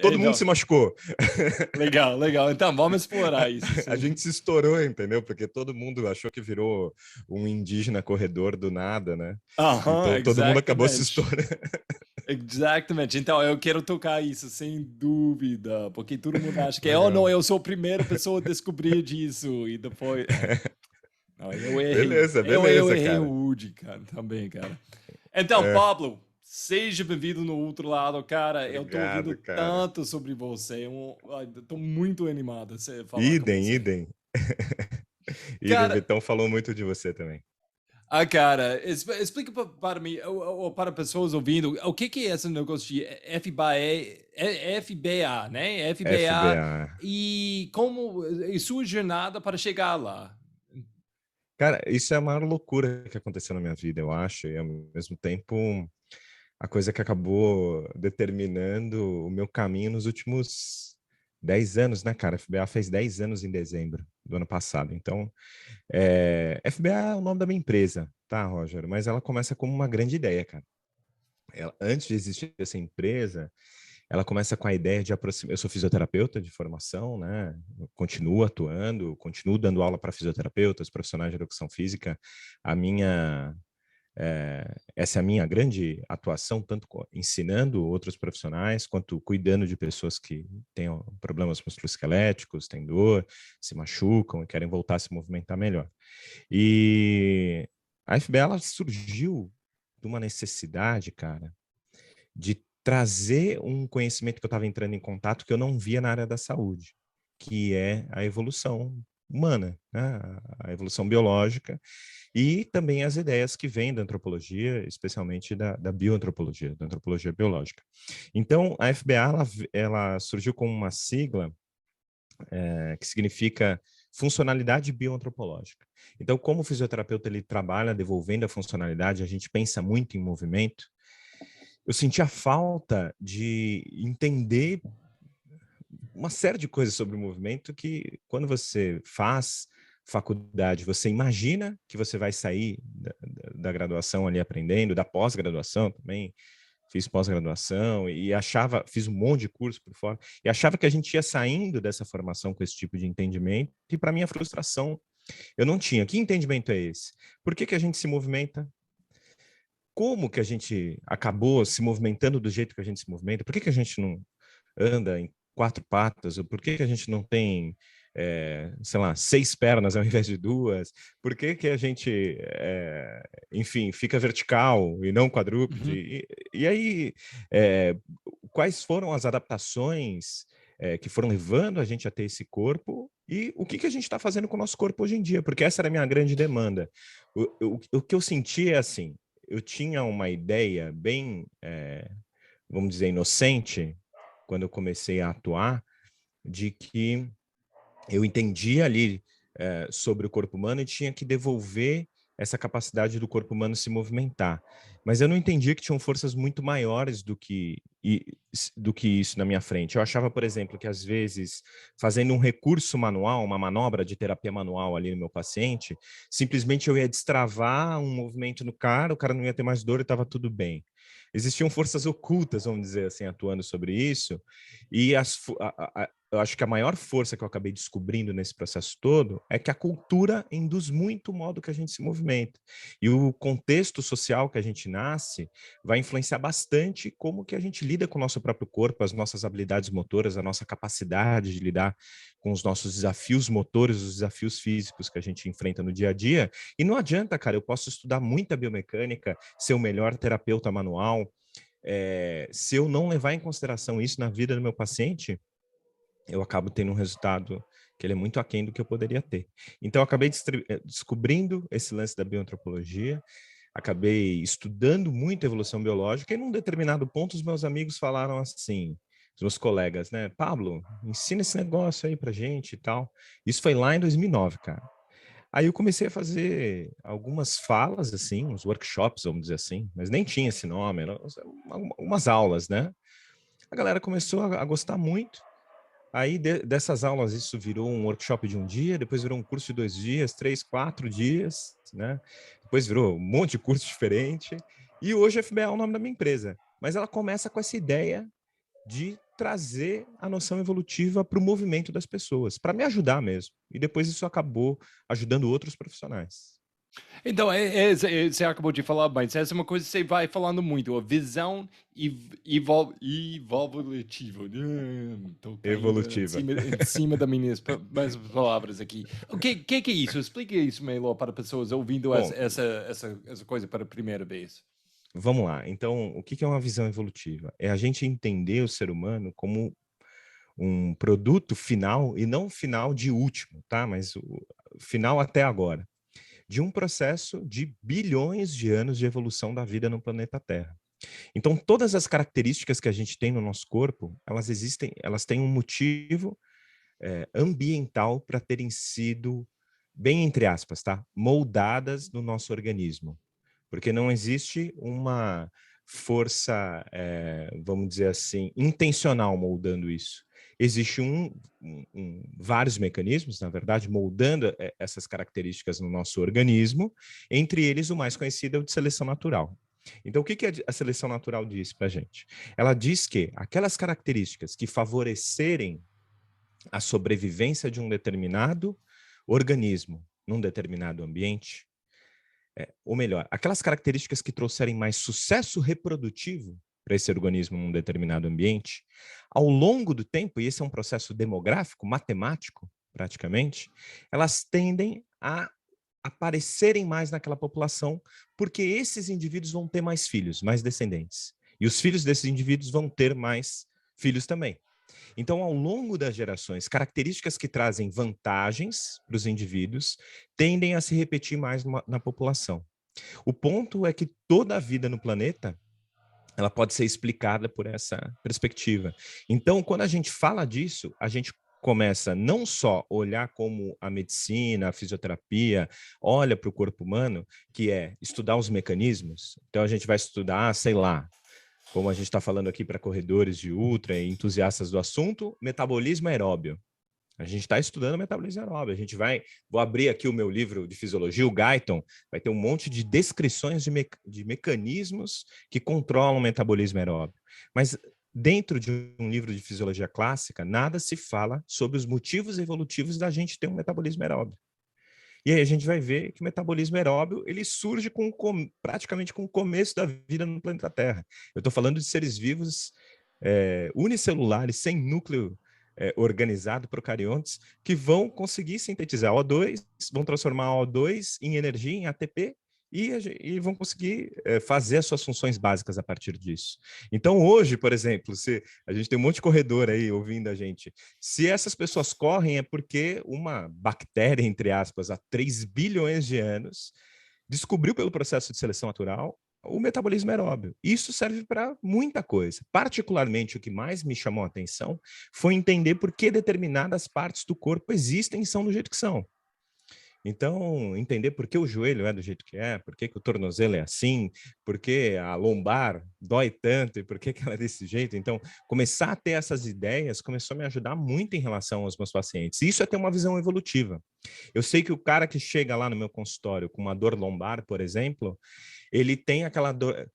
Todo mundo Então, se machucou. legal, legal. Então, vamos explorar isso, A sim. gente se estourou, entendeu? Porque todo mundo achou que virou um indígena corredor do nada, né? Aham, Então todo mundo acabou se exatamente. estourando. Exatamente. Então, eu quero tocar isso, sem dúvida, porque todo mundo acha que, oh, não, Legal. eu sou a primeira pessoa a descobrir disso, e depois... Não, eu errei. Beleza, Eu beleza, errei cara. rude, cara, também, cara. Então, É, Pablo, seja bem-vindo no outro lado, cara. Eu tô ouvindo obrigado, cara. tanto sobre você. Eu tô muito animado a falar com Idem, você. idem. Idem, o Cara, Vitão falou muito de você também. cara, explica para mim, ou para pessoas ouvindo, o que é esse negócio de FBA, né? FBA FBA. e como e sua jornada para chegar lá. Cara, isso é a maior loucura que aconteceu na minha vida, eu acho, e ao mesmo tempo a coisa que acabou determinando o meu caminho nos últimos 10 anos, né, cara? A FBA fez 10 anos em dezembro do ano passado. Então, FBA é o nome da minha empresa, tá, Roger? Mas ela começa como uma grande ideia, cara. Antes de existir essa empresa, ela começa com a ideia de aproximar. Eu sou fisioterapeuta de formação, né? Eu continuo atuando, continuo dando aula para fisioterapeutas, profissionais de educação física. A minha essa é a minha grande atuação, tanto ensinando outros profissionais, quanto cuidando de pessoas que têm problemas musculoesqueléticos, têm dor, se machucam e querem voltar a se movimentar melhor. E a FBA ela surgiu de uma necessidade, cara, de trazer um conhecimento que eu estava entrando em contato que eu não via na área da saúde, que é a evolução humana, né? A evolução biológica e também as ideias que vêm da antropologia, especialmente da bioantropologia, da antropologia biológica. Então, a FBA ela surgiu como uma sigla que significa funcionalidade bioantropológica. Então, como o fisioterapeuta ele trabalha devolvendo a funcionalidade, a gente pensa muito em movimento. Eu senti a falta de entender uma série de coisas sobre o movimento que, quando você faz faculdade, você imagina que você vai sair da graduação ali aprendendo, da pós-graduação também, fiz pós-graduação e achava, fiz um monte de curso por fora, e achava que a gente ia saindo dessa formação com esse tipo de entendimento, e para minha frustração, eu não tinha. Que entendimento é esse? Por que a gente se movimenta? Como que a gente acabou se movimentando do jeito que a gente se movimenta? Por que a gente não anda em quatro patas? Ou por que a gente não tem, sei lá, seis pernas ao invés de duas? Por que a gente, enfim, fica vertical e não quadrúpede? Uhum. E aí, é, quais foram as adaptações que foram levando a gente a ter esse corpo e o que a gente está fazendo com o nosso corpo hoje em dia? Porque essa era a minha grande demanda. O que eu senti é assim, eu tinha uma ideia bem, vamos dizer, inocente, quando eu comecei a atuar, de que eu entendia ali sobre o corpo humano e tinha que devolver essa capacidade do corpo humano se movimentar. Mas eu não entendia que tinham forças muito maiores do que isso na minha frente. Eu achava, por exemplo, que às vezes, fazendo um recurso manual, uma manobra de terapia manual ali no meu paciente, simplesmente eu ia destravar um movimento no cara, o cara não ia ter mais dor e estava tudo bem. Existiam forças ocultas, vamos dizer assim, atuando sobre isso, e eu acho que a maior força que eu acabei descobrindo nesse processo todo é que a cultura induz muito o modo que a gente se movimenta. E o contexto social que a gente nasce vai influenciar bastante como que a gente lida com o nosso próprio corpo, as nossas habilidades motoras, a nossa capacidade de lidar com os nossos desafios motores, os desafios físicos que a gente enfrenta no dia a dia. E não adianta, cara, eu posso estudar muita biomecânica, ser o melhor terapeuta manual, se eu não levar em consideração isso na vida do meu paciente, eu acabo tendo um resultado que ele é muito aquém do que eu poderia ter. Então, eu acabei descobrindo esse lance da bioantropologia, acabei estudando muito evolução biológica, e num determinado ponto os meus amigos falaram assim, os meus colegas, né? Pablo, ensina esse negócio aí pra gente e tal. Isso foi lá em 2009, cara. Aí eu comecei a fazer algumas falas, assim, uns workshops, vamos dizer assim, mas nem tinha esse nome, eram umas aulas, né? A galera começou a gostar muito. Aí dessas aulas isso virou um workshop de um dia, depois virou um curso de 2 dias, 3, 4 dias, né? Depois virou um monte de curso diferente. E hoje a FBA é o nome da minha empresa. Mas ela começa com essa ideia de trazer a noção evolutiva para o movimento das pessoas, para me ajudar mesmo. E depois isso acabou ajudando outros profissionais. Então, você acabou de falar, mas essa é uma coisa que você vai falando muito, a visão evolutiva. Estou caindo Evolutiva. em cima das minhas palavras aqui. O que é isso? Explica isso melhor para pessoas ouvindo Bom, essa coisa pela primeira vez. vamos lá. Então, o que é uma visão evolutiva? É a gente entender o ser humano como um produto final, e não final de último, tá? Mas o final até agora, de um processo de bilhões de anos de evolução da vida no planeta Terra. Então, todas as características que a gente tem no nosso corpo, elas existem, elas têm um motivo ambiental para terem sido, bem entre aspas, tá? Moldadas no nosso organismo. Porque não existe uma força, vamos dizer assim, intencional moldando isso. Existe vários mecanismos, na verdade, moldando essas características no nosso organismo, entre eles o mais conhecido é o de seleção natural. Então, o que a seleção natural diz para a gente? Ela diz que aquelas características que favorecerem a sobrevivência de um determinado organismo num determinado ambiente, ou melhor, aquelas características que trouxerem mais sucesso reprodutivo para esse organismo num determinado ambiente, ao longo do tempo, e esse é um processo demográfico, matemático, praticamente, elas tendem a aparecerem mais naquela população, porque esses indivíduos vão ter mais filhos, mais descendentes. E os filhos desses indivíduos vão ter mais filhos também. Então, ao longo das gerações, características que trazem vantagens para os indivíduos tendem a se repetir mais na população. O ponto é que toda a vida no planeta ela pode ser explicada por essa perspectiva. Então, quando a gente fala disso, a gente começa não só a olhar como a medicina, a fisioterapia olha para o corpo humano, que é estudar os mecanismos. Então, a gente vai estudar, sei lá, como a gente está falando aqui para corredores de ultra e entusiastas do assunto, metabolismo aeróbio. A gente está estudando metabolismo aeróbio. Vou abrir aqui o meu livro de fisiologia, o Guyton, vai ter um monte de descrições de mecanismos que controlam o metabolismo aeróbio. Mas dentro de um livro de fisiologia clássica, nada se fala sobre os motivos evolutivos da gente ter um metabolismo aeróbio. E aí a gente vai ver que o metabolismo aeróbio ele surge praticamente com o começo da vida no planeta Terra. Eu estou falando de seres vivos unicelulares, sem núcleo organizado, procariontes, que vão conseguir sintetizar O2, vão transformar O2 em energia, em ATP, e vão conseguir fazer as suas funções básicas a partir disso. Então, hoje, por exemplo, se a gente tem um monte de corredor aí ouvindo a gente, se essas pessoas correm é porque uma bactéria, entre aspas, há 3 bilhões de anos, descobriu pelo processo de seleção natural o metabolismo aeróbio. Isso serve para muita coisa. Particularmente, o que mais me chamou a atenção foi entender por que determinadas partes do corpo existem e são do jeito que são. Então, entender por que o joelho é do jeito que é, por que o tornozelo é assim, por que a lombar dói tanto e por que ela é desse jeito. Então, começar a ter essas ideias começou a me ajudar muito em relação aos meus pacientes. Isso é ter uma visão evolutiva. Eu sei que o cara que chega lá no meu consultório com uma dor lombar, por exemplo, ele tem aquela dor.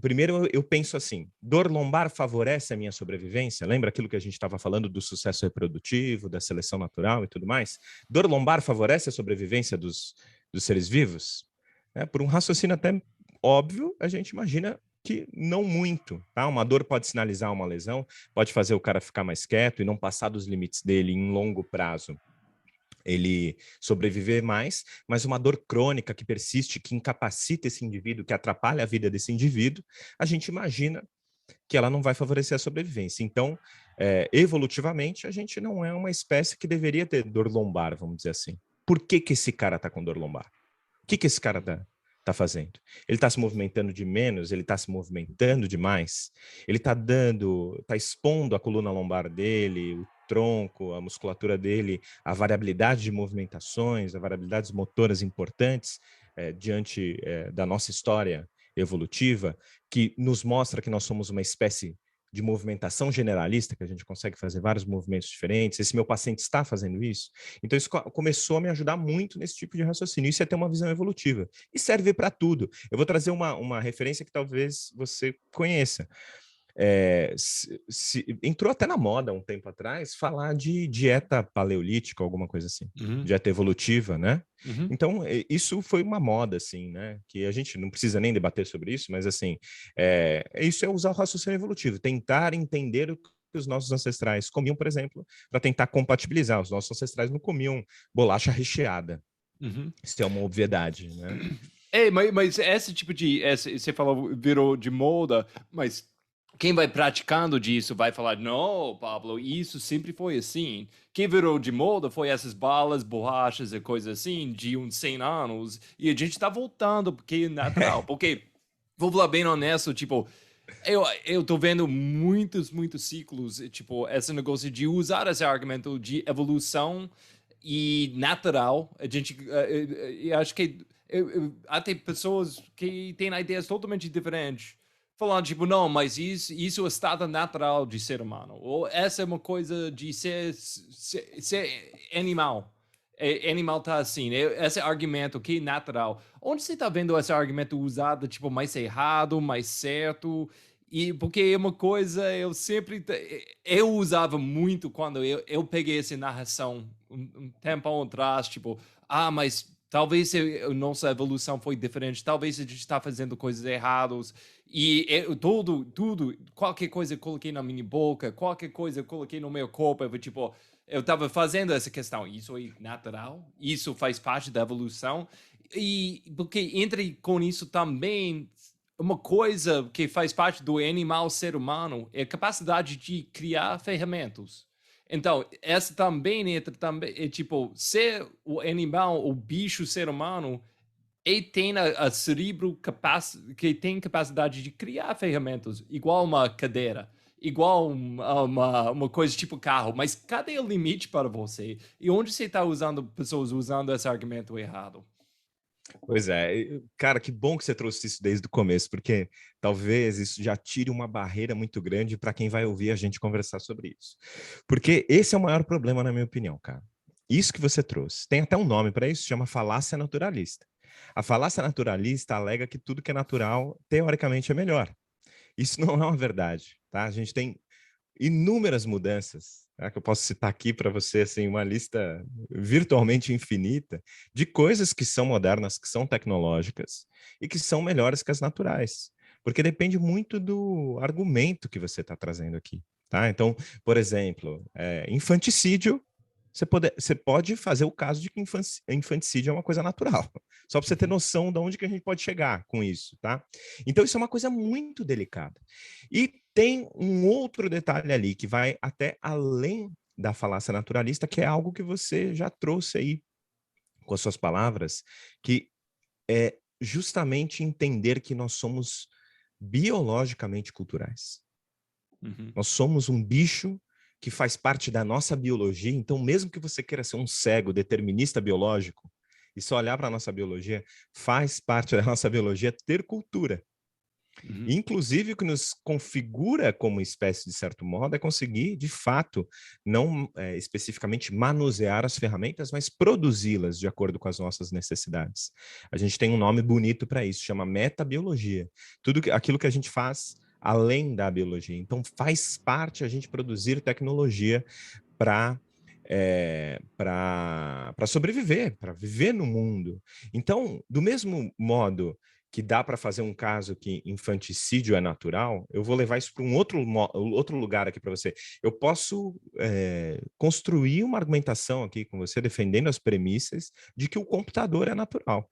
Primeiro, eu penso assim: dor lombar favorece a minha sobrevivência? Lembra aquilo que a gente estava falando do sucesso reprodutivo, da seleção natural e tudo mais? Dor lombar favorece a sobrevivência dos seres vivos? Por um raciocínio até óbvio, a gente imagina que não muito, tá? Uma dor pode sinalizar uma lesão, pode fazer o cara ficar mais quieto e não passar dos limites dele em longo prazo. Ele sobreviver mais, mas uma dor crônica que persiste, que incapacita esse indivíduo, que atrapalha a vida desse indivíduo, a gente imagina que ela não vai favorecer a sobrevivência. Então, evolutivamente, a gente não é uma espécie que deveria ter dor lombar, vamos dizer assim. Por que esse cara está com dor lombar? O que esse cara tá fazendo? Ele está se movimentando de menos? Ele está se movimentando demais? Ele está expondo a coluna lombar dele, o tronco, a musculatura dele, a variabilidade de movimentações, a variabilidades motoras importantes diante da nossa história evolutiva, que nos mostra que nós somos uma espécie de movimentação generalista, que a gente consegue fazer vários movimentos diferentes. Esse meu paciente está fazendo isso. Então, isso começou a me ajudar muito nesse tipo de raciocínio. Isso é ter uma visão evolutiva. E serve para tudo. Eu vou trazer uma referência que talvez você conheça. entrou até na moda um tempo atrás falar de dieta paleolítica, alguma coisa assim, dieta evolutiva, né? Então, isso foi uma moda, assim, né? Que a gente não precisa nem debater sobre isso, mas, assim, isso é usar o raciocínio evolutivo, tentar entender o que os nossos ancestrais comiam, por exemplo, para tentar compatibilizar. Os nossos ancestrais não comiam bolacha recheada. Isso é uma obviedade, né? Mas esse tipo de... você falou, virou de moda, mas quem vai praticando disso vai falar, não, Pablo, isso sempre foi assim. Quem virou de moda foi essas balas, borrachas e coisas assim, de uns 100 anos, e a gente tá voltando, porque é natural. Porque, vou falar bem honesto, tipo, eu tô vendo muitos ciclos, tipo, esse negócio de usar esse argumento de evolução e natural. A gente, eu acho que até pessoas que têm ideias totalmente diferentes falando, tipo, não, mas isso é o estado natural de ser humano. Ou essa é uma coisa de ser animal. Animal tá assim, esse argumento que é natural. Onde você tá vendo esse argumento usado, tipo, mais errado, mais certo? E porque é uma coisa, eu usava muito quando eu peguei essa narração um tempo atrás, tipo, mas talvez a nossa evolução foi diferente, talvez a gente está fazendo coisas erradas, e tudo, qualquer coisa eu coloquei na minha boca, qualquer coisa eu coloquei no meu corpo, eu estava fazendo essa questão, isso é natural, isso faz parte da evolução, e porque entre com isso também, uma coisa que faz parte do animal ser humano é a capacidade de criar ferramentas. Então, essa também entra também, tipo, ser o animal, o bicho ser humano, ele tem a cérebro que tem capacidade de criar ferramentas, igual uma cadeira, igual uma coisa tipo carro, mas cadê o limite para você? E onde você está usando pessoas usando esse argumento errado? Pois é, cara, que bom que você trouxe isso desde o começo, porque talvez isso já tire uma barreira muito grande para quem vai ouvir a gente conversar sobre isso. Porque esse é o maior problema, na minha opinião, cara. Isso que você trouxe. Tem até um nome para isso, chama falácia naturalista. A falácia naturalista alega que tudo que é natural, teoricamente, é melhor. Isso não é uma verdade, tá? A gente tem inúmeras mudanças, tá? Que eu posso citar aqui para você, assim, uma lista virtualmente infinita de coisas que são modernas, que são tecnológicas e que são melhores que as naturais, porque depende muito do argumento que você está trazendo aqui, tá? Então, por exemplo, infanticídio, você pode fazer o caso de que infanticídio é uma coisa natural, só para você ter noção de onde que a gente pode chegar com isso, tá? Então, isso é uma coisa muito delicada. E tem um outro detalhe ali que vai até além da falácia naturalista, que é algo que você já trouxe aí com as suas palavras, que é justamente entender que nós somos biologicamente culturais. Nós somos um bicho que faz parte da nossa biologia, então mesmo que você queira ser um cego determinista biológico e só olhar para a nossa biologia, faz parte da nossa biologia ter cultura. Inclusive, o que nos configura como espécie, de certo modo, é conseguir, de fato, não especificamente manusear as ferramentas, mas produzi-las de acordo com as nossas necessidades. A gente tem um nome bonito para isso, chama metabiologia. Aquilo que a gente faz além da biologia. Então, faz parte a gente produzir tecnologia para para sobreviver, para viver no mundo. Então, do mesmo modo que dá para fazer um caso que infanticídio é natural, eu vou levar isso para um outro lugar aqui para você. Eu posso construir uma argumentação aqui com você, defendendo as premissas de que o computador é natural.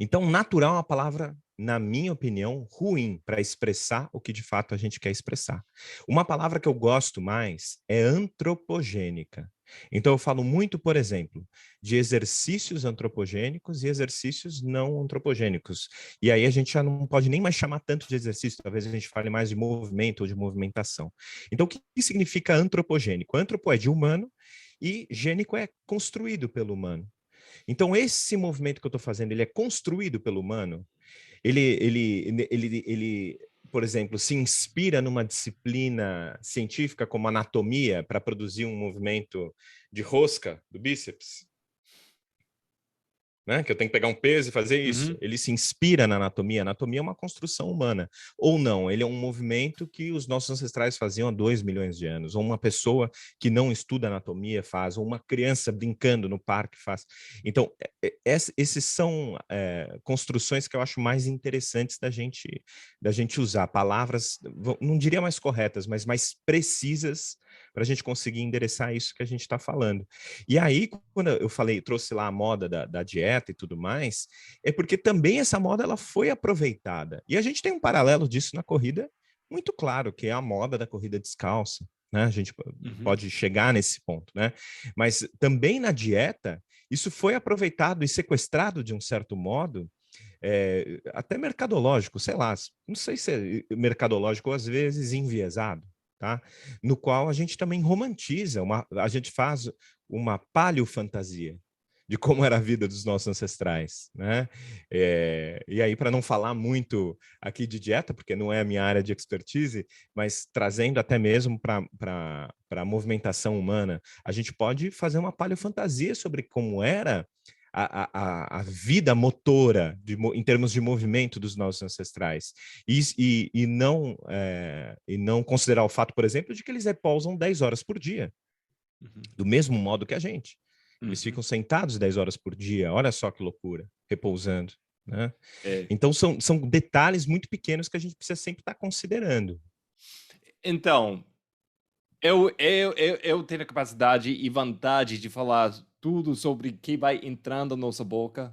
Então, natural é uma palavra, na minha opinião, ruim para expressar o que de fato a gente quer expressar. Uma palavra que eu gosto mais é antropogênica. Então, eu falo muito, por exemplo, de exercícios antropogênicos e exercícios não antropogênicos. E aí a gente já não pode nem mais chamar tanto de exercício, talvez a gente fale mais de movimento ou de movimentação. Então, o que significa antropogênico? Antropo é de humano e gênico é construído pelo humano. Então, esse movimento que eu estou fazendo, ele é construído pelo humano? Ele, por exemplo, se inspira numa disciplina científica como anatomia para produzir um movimento de rosca do bíceps? né? Que eu tenho que pegar um peso e fazer isso. Uhum. Ele se inspira na anatomia. A anatomia é uma construção humana. Ou não, ele é um movimento que os nossos ancestrais faziam há 2 milhões de anos. Ou uma pessoa que não estuda anatomia faz. Ou uma criança brincando no parque faz. Então, esses são construções que eu acho mais interessantes da gente usar. Palavras, não diria mais corretas, mas mais precisas para a gente conseguir endereçar isso que a gente está falando. E aí, quando eu falei, trouxe lá a moda da dieta e tudo mais, é porque também essa moda ela foi aproveitada. E a gente tem um paralelo disso na corrida muito claro, que é a moda da corrida descalça. Né? A gente Uhum. pode chegar nesse ponto, né? Mas também na dieta, isso foi aproveitado e sequestrado de um certo modo, até mercadológico, sei lá, não sei se é mercadológico ou às vezes enviesado, tá? No qual a gente também romantiza, a gente faz uma paleofantasia de como era a vida dos nossos ancestrais, né? E aí, para não falar muito aqui de dieta, porque não é a minha área de expertise, mas trazendo até mesmo para a movimentação humana, a gente pode fazer uma paleofantasia sobre como era a vida motora em termos de movimento dos nossos ancestrais e não considerar o fato, por exemplo, de que eles repousam 10 horas por dia, Uhum. do mesmo modo que a gente. Eles Uhum. ficam sentados 10 horas por dia, olha só que loucura, repousando. Né? É. Então, são detalhes muito pequenos que a gente precisa sempre estar considerando. Então, eu tenho a capacidade e vontade de falar tudo sobre o que vai entrando na nossa boca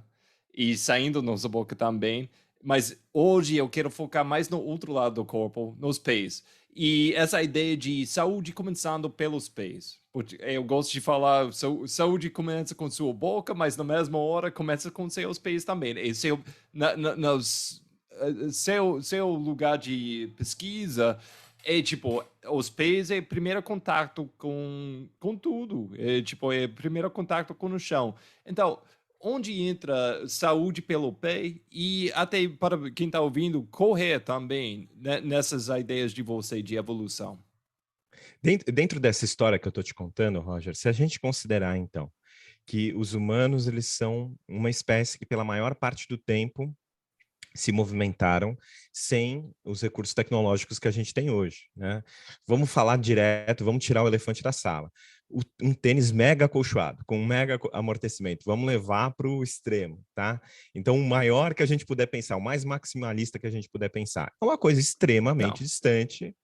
e saindo da nossa boca também, mas hoje eu quero focar mais no outro lado do corpo, nos pés. E essa ideia de saúde começando pelos pés. Porque eu gosto de falar, saúde começa com sua boca, mas na mesma hora começa com seus pés também. E seu lugar de pesquisa é tipo, os pés é o primeiro contato com tudo. É tipo, é o primeiro contato com o chão. Então, onde entra saúde pelo pé e até para quem está ouvindo, correr também né, nessas ideias de você de evolução. Dentro dessa história que eu estou te contando, Roger, se a gente considerar, então, que os humanos eles são uma espécie que, pela maior parte do tempo, se movimentaram sem os recursos tecnológicos que a gente tem hoje, né? Vamos falar direto, vamos tirar o elefante da sala. Um tênis mega acolchoado, com um mega amortecimento, vamos levar para o extremo, tá? Então, o maior que a gente puder pensar, o mais maximalista que a gente puder pensar, é uma coisa Não, extremamente distante.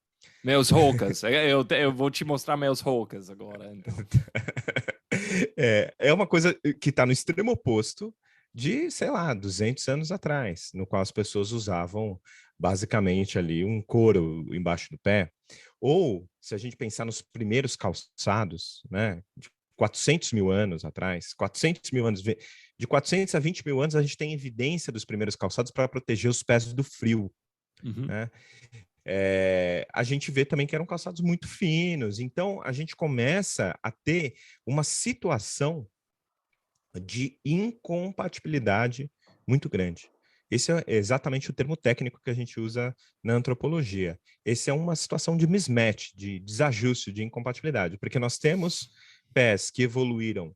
meus roucas. Eu vou te mostrar meus roucas agora, então. É uma coisa que está no extremo oposto de, sei lá, 200 anos atrás, no qual as pessoas usavam basicamente ali um couro embaixo do pé. Ou, se a gente pensar nos primeiros calçados, né, de 400 mil anos atrás, 400 mil anos, de 400 a 20 mil anos, a gente tem evidência dos primeiros calçados para proteger os pés do frio. Uhum. Né? A gente vê também que eram calçados muito finos. Então, a gente começa a ter uma situação de incompatibilidade muito grande. Esse é exatamente o termo técnico que a gente usa na antropologia. Esse é uma situação de mismatch, de desajuste, de incompatibilidade, porque nós temos pés que evoluíram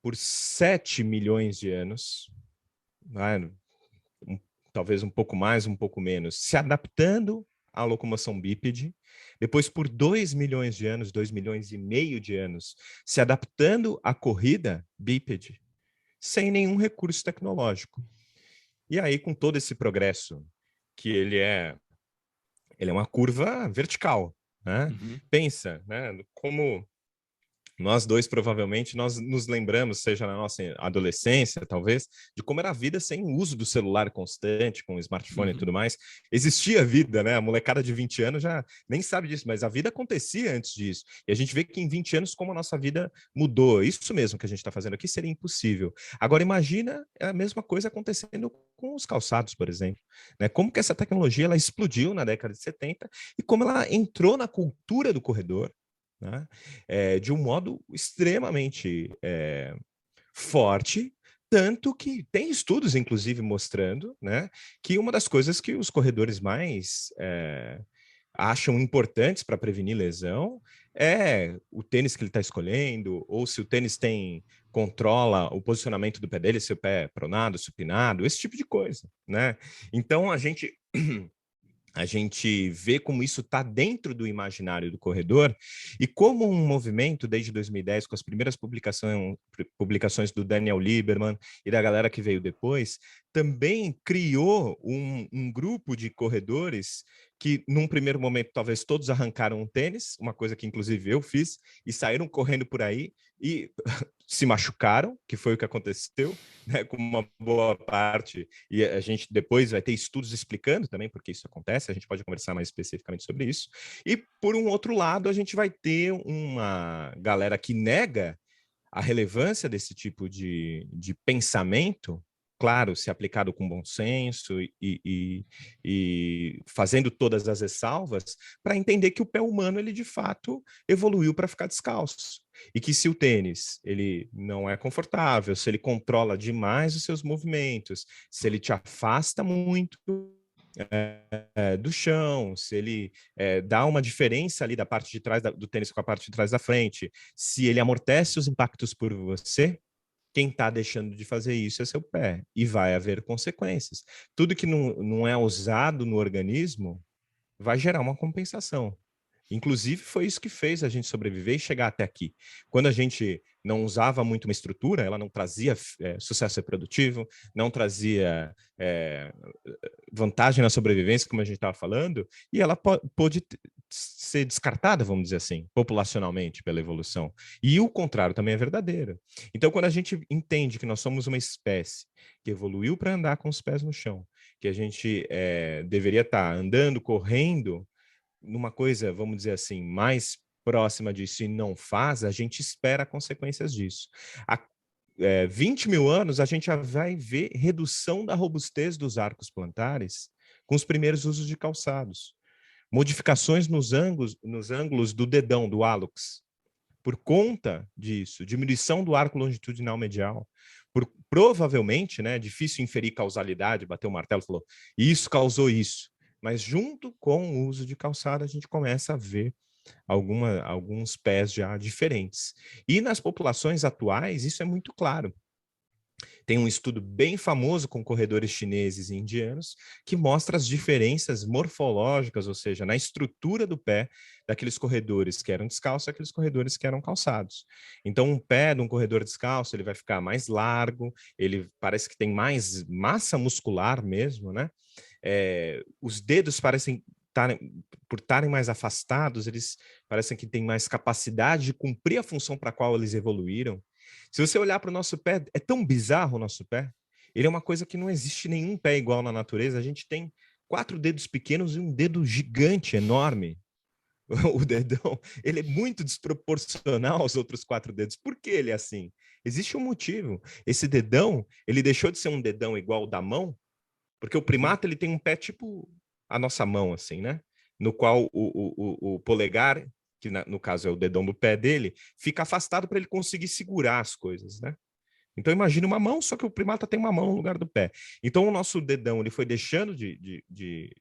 por 7 milhões de anos, né? Talvez um pouco mais, um pouco menos, se adaptando à locomoção bípede, depois por 2 milhões de anos, 2 milhões e meio de anos, se adaptando à corrida bípede, sem nenhum recurso tecnológico. E aí, com todo esse progresso, que ele é uma curva vertical, né? Uhum. Pensa, né? Como nós dois, provavelmente, nós nos lembramos, seja na nossa adolescência, talvez, de como era a vida sem o uso do celular constante, com o smartphone e Uhum. tudo mais. Existia vida, né? A molecada de 20 anos já nem sabe disso, mas a vida acontecia antes disso. E a gente vê que em 20 anos, como a nossa vida mudou. Isso mesmo que a gente está fazendo aqui seria impossível. Agora, imagina a mesma coisa acontecendo com os calçados, por exemplo. Né? Como que essa tecnologia ela explodiu na década de 70 e como ela entrou na cultura do corredor, né? De um modo extremamente forte, tanto que tem estudos, inclusive, mostrando, né, que uma das coisas que os corredores mais acham importantes para prevenir lesão é o tênis que ele está escolhendo, ou se o tênis tem controla o posicionamento do pé dele, se o pé é pronado, supinado, esse tipo de coisa, né? Então, a gente vê como isso está dentro do imaginário do corredor e como um movimento, desde 2010, com as primeiras publicações do Daniel Lieberman e da galera que veio depois, também criou um grupo de corredores que, num primeiro momento, talvez todos arrancaram um tênis, uma coisa que, inclusive, eu fiz, e saíram correndo por aí e se machucaram, que foi o que aconteceu, né, com uma boa parte, e a gente depois vai ter estudos explicando também porque isso acontece, a gente pode conversar mais especificamente sobre isso. E, por um outro lado, a gente vai ter uma galera que nega a relevância desse tipo de pensamento, claro, se aplicado com bom senso e fazendo todas as ressalvas, para entender que o pé humano, ele de fato evoluiu para ficar descalço. E que se o tênis ele não é confortável, se ele controla demais os seus movimentos, se ele te afasta muito do chão, se ele dá uma diferença ali da parte de trás do tênis com a parte de trás da frente, se ele amortece os impactos por você, quem está deixando de fazer isso é seu pé, e vai haver consequências. Tudo que não é usado no organismo vai gerar uma compensação. Inclusive, foi isso que fez a gente sobreviver e chegar até aqui. Quando a gente não usava muito uma estrutura, ela não trazia sucesso reprodutivo, não trazia vantagem na sobrevivência, como a gente estava falando, e ela pôde ser descartada, vamos dizer assim, populacionalmente pela evolução. E o contrário também é verdadeiro. Então, quando a gente entende que nós somos uma espécie que evoluiu para andar com os pés no chão, que a gente deveria estar andando, correndo, numa coisa, vamos dizer assim, mais próxima disso e não faz, a gente espera consequências disso. Há 20 mil anos, a gente já vai ver redução da robustez dos arcos plantares com os primeiros usos de calçados. Modificações nos ângulos do dedão, do hálux, por conta disso, diminuição do arco longitudinal medial, provavelmente, né, difícil inferir causalidade, bater o martelo e falou, isso causou isso. Mas junto com o uso de calçado, a gente começa a ver alguns pés já diferentes. E nas populações atuais, isso é muito claro. Tem um estudo bem famoso com corredores chineses e indianos que mostra as diferenças morfológicas, ou seja, na estrutura do pé daqueles corredores que eram descalços e aqueles corredores que eram calçados. Então, um pé de um corredor descalço, ele vai ficar mais largo, ele parece que tem mais massa muscular mesmo, né? Os dedos parecem por estarem mais afastados, eles parecem que têm mais capacidade de cumprir a função para a qual eles evoluíram. Se você olhar para o nosso pé, é tão bizarro o nosso pé. Ele é uma coisa que não existe nenhum pé igual na natureza. A gente tem 4 dedos pequenos e um dedo gigante, enorme. O dedão, ele é muito desproporcional aos outros 4 dedos. Por que ele é assim? Existe um motivo. Esse dedão, ele deixou de ser um dedão igual ao da mão, porque o primata ele tem um pé tipo a nossa mão, assim, né? No qual o polegar, que no caso é o dedão do pé dele, fica afastado para ele conseguir segurar as coisas, né? Então imagina uma mão, só que o primata tem uma mão no lugar do pé. Então o nosso dedão ele foi deixando de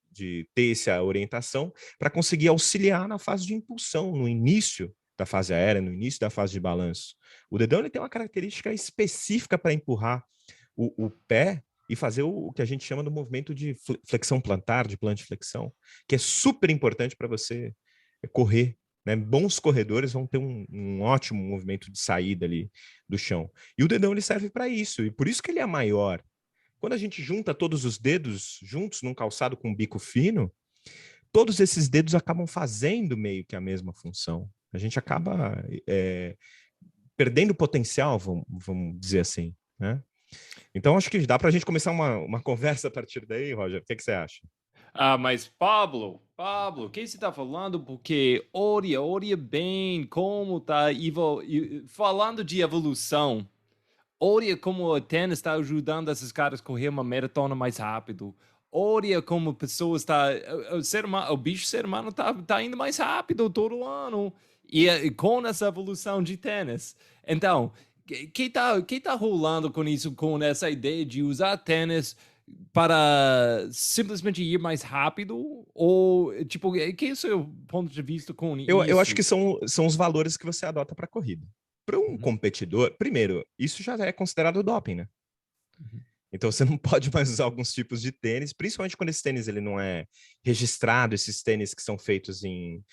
ter essa orientação para conseguir auxiliar na fase de impulsão, no início da fase aérea, no início da fase de balanço. O dedão ele tem uma característica específica para empurrar o pé e fazer o que a gente chama do movimento de flexão plantar, de plantiflexão, que é super importante para você correr, né? Bons corredores vão ter um ótimo movimento de saída ali do chão. E o dedão ele serve para isso, e por isso que ele é maior. Quando a gente junta todos os dedos juntos num calçado com um bico fino, todos esses dedos acabam fazendo meio que a mesma função. A gente acaba perdendo potencial, vamos dizer assim, né? Então, acho que dá para a gente começar uma conversa a partir daí, Roger. O que você acha? Mas Pablo, o que você está falando? Porque olha bem como está falando de evolução. Olha como o tênis está ajudando esses caras a correr uma maratona mais rápido. Olha como pessoas o bicho ser humano tá indo mais rápido todo ano. E com essa evolução de tênis. Então, que tá rolando com isso, com essa ideia de usar tênis para simplesmente ir mais rápido? Ou, que é o seu ponto de vista com Eu acho isso? que são os valores que você adota para a corrida. Para um Uhum. competidor, primeiro, isso já é considerado doping, né? Uhum. Então você não pode mais usar alguns tipos de tênis, principalmente quando esse tênis ele não é registrado, esses tênis que são feitos em